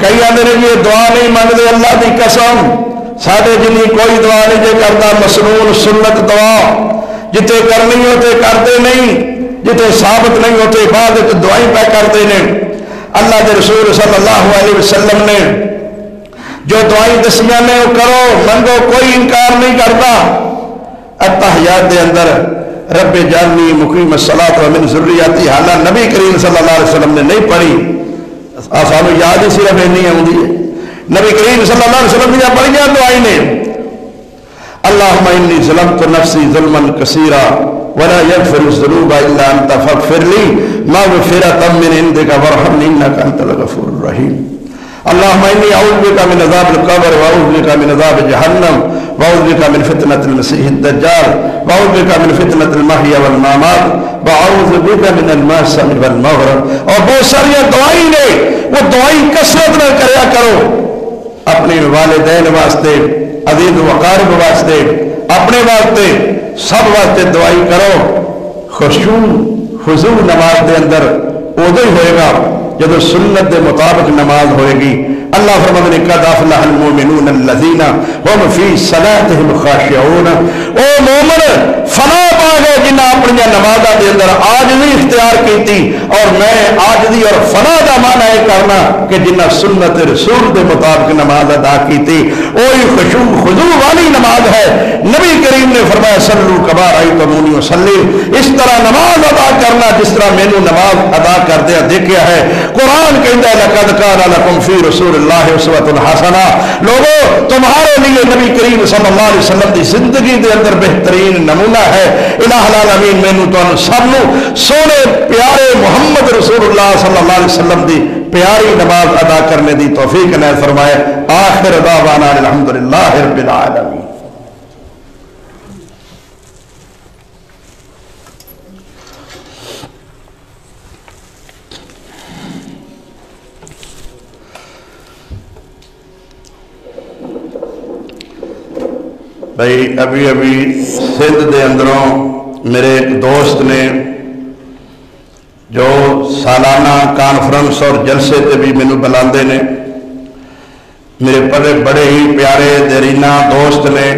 Speaker 1: کئی آدھے نے یہ دعا نہیں منگتے، اللہ کی قسم سارے جنی کوئی دعا نہیں جے کرتا. مسنون سنت دعا جتے کرنی ہوتے کرتے نہیں، جتے ثابت نہیں ہوتے بعد دعائیں پہ کرتے ہیں. اللہ کے رسول صلی اللہ علیہ وسلم نے جو دعائیں دسیاں نے وہ کرو منگو، کوئی انکار نہیں کرتا. اتحیات کے اندر رب جعلنی مقیم الصلاۃ ومن ذریتی، حالانکہ نبی کریم صلی اللہ علیہ وسلم نے نہیں پڑھی، سانو یاد ہی صرف نہیں آتی ہے. نبی کریم صلی اللہ علیہ وسلم نے پڑھیاں دعائیں نے اللہم انی ظلمت نفسی ظلما کثیرا ولا یغفر الذنوب الا انت فاغفر لی مغفرۃ من عندک وارحمنی انک انت الغفور الرحیم. اللہم انی اعوذ بک من عذاب القبر واعوذ بک من عذاب جہنم واعوذ بک من فتنۃ المسیح الدجال واعوذ بک من فتنۃ المحیا والممات واعوذ بک من المأثم والمغرم. اور بہت ساری دعائیں نے، وہ دعائیں کثرت نہ کریا کرو. اپنے والدین واسطے، عزیز وقارب واسطے، اپنے واسطے، سب واسطے دعائی کرو. خضوع نماز دے اندر ادو ہی ہوئے گا جب سنت دے مطابق نماز ہوئے گی. اللہ فرماتے ہیں قد افلح المؤمنون الذین هم فی صلاتهم خاشعون. او مومن فلاح پا گئے جنہیں اپنی نمازاں دے اندر عاجزی اختیار کی. اور میں عاجزی اور فلاح کا معنی ہے کرنا کہ جنہیں سنت رسول دے مطابق نماز ادا کی تھی، وہی خضوع والی نماز ہے. نبی کریم نے فرمایا صلو کما رأیتمونی اصلی، اس طرح نماز ادا کرنا جس طرح میں نے نماز ادا کردیا دیکھا ہے. قرآن کہتا ہے لقد کان لکم فی رسول اللہ اسوۃ حسنہ. لوگوں تمہارے لیے نبی کریم صلی اللہ علیہ وسلم کی زندگی دے اندر بہترین نمونہ ہے. الہ العالمین مینوں تانوں سب نوں سونے پیارے محمد رسول اللہ صلی اللہ علیہ وسلم دی پیاری نماز ادا کرنے دی توفیق عنایت فرمائے. آخر دعوانا الحمدللہ رب العالمین. بھائی ابھی سندھ دے اندروں میرے ایک دوست نے جو سالانہ کانفرنس اور جلسے تے بھی مینوں بلاندے نے، میرے بڑے ہی پیارے دیرینہ دوست نے،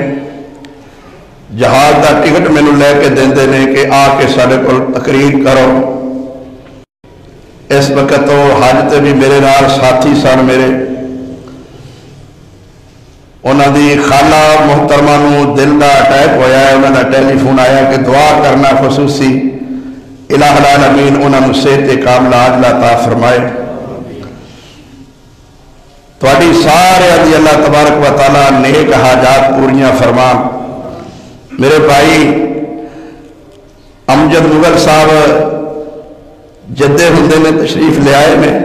Speaker 1: جہاز کا ٹکٹ مینوں لے کے دیندے نے کہ آ کے سارے کول تقریر کرو۔ اس وقت تو حج تے بھی میرے نال ساتھی سن، میرے انہوں دی خالہ محترمہ نو دل دا اٹیک ہویا ہے، انہوں نے ٹیلی فون آیا کہ دعا کرنا خصوصی، الہ العالمین انہوں نے صحت کاملہ عاجلہ عطا فرمائے۔ تواڈی سارے دی اللہ تبارک و تعالیٰ نیک حاجات پوریاں فرمان۔ میرے بھائی امجد مغل صاحب جدے ہندے نے تشریف لے آئے میں،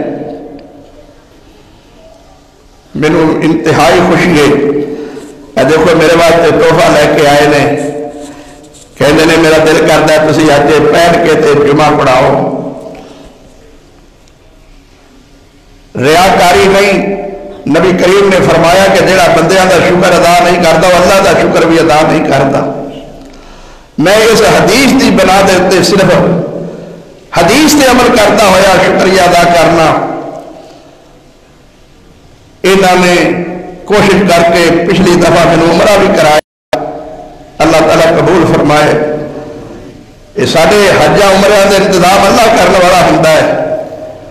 Speaker 1: مینوں انتہائی خوشی ہے۔ اے دیکھو میرے واسطے تحفہ لے کے آئے نے، کہندے نے میرا دل کرتا ہے تسی اج پہن کے تے جمعہ پڑھاؤ۔ ریاکاری نہیں، نبی کریم نے فرمایا کہ جڑا بندیاں دا شکر ادا نہیں کرتا وہ اللہ دا شکر بھی ادا نہیں کرتا۔ میں اس حدیث دی بنا دے صرف حدیث تے عمل کرتا ہوا شکریہ ادا کرنا، انہوں نے کوشش کر کے پچھلی دفعہ میں عمرہ بھی کرایا، اللہ تعالیٰ قبول فرمائے۔ یہ سارے حجاں عمرہ دے انتظام اللہ کرنے والا ہوتا ہے۔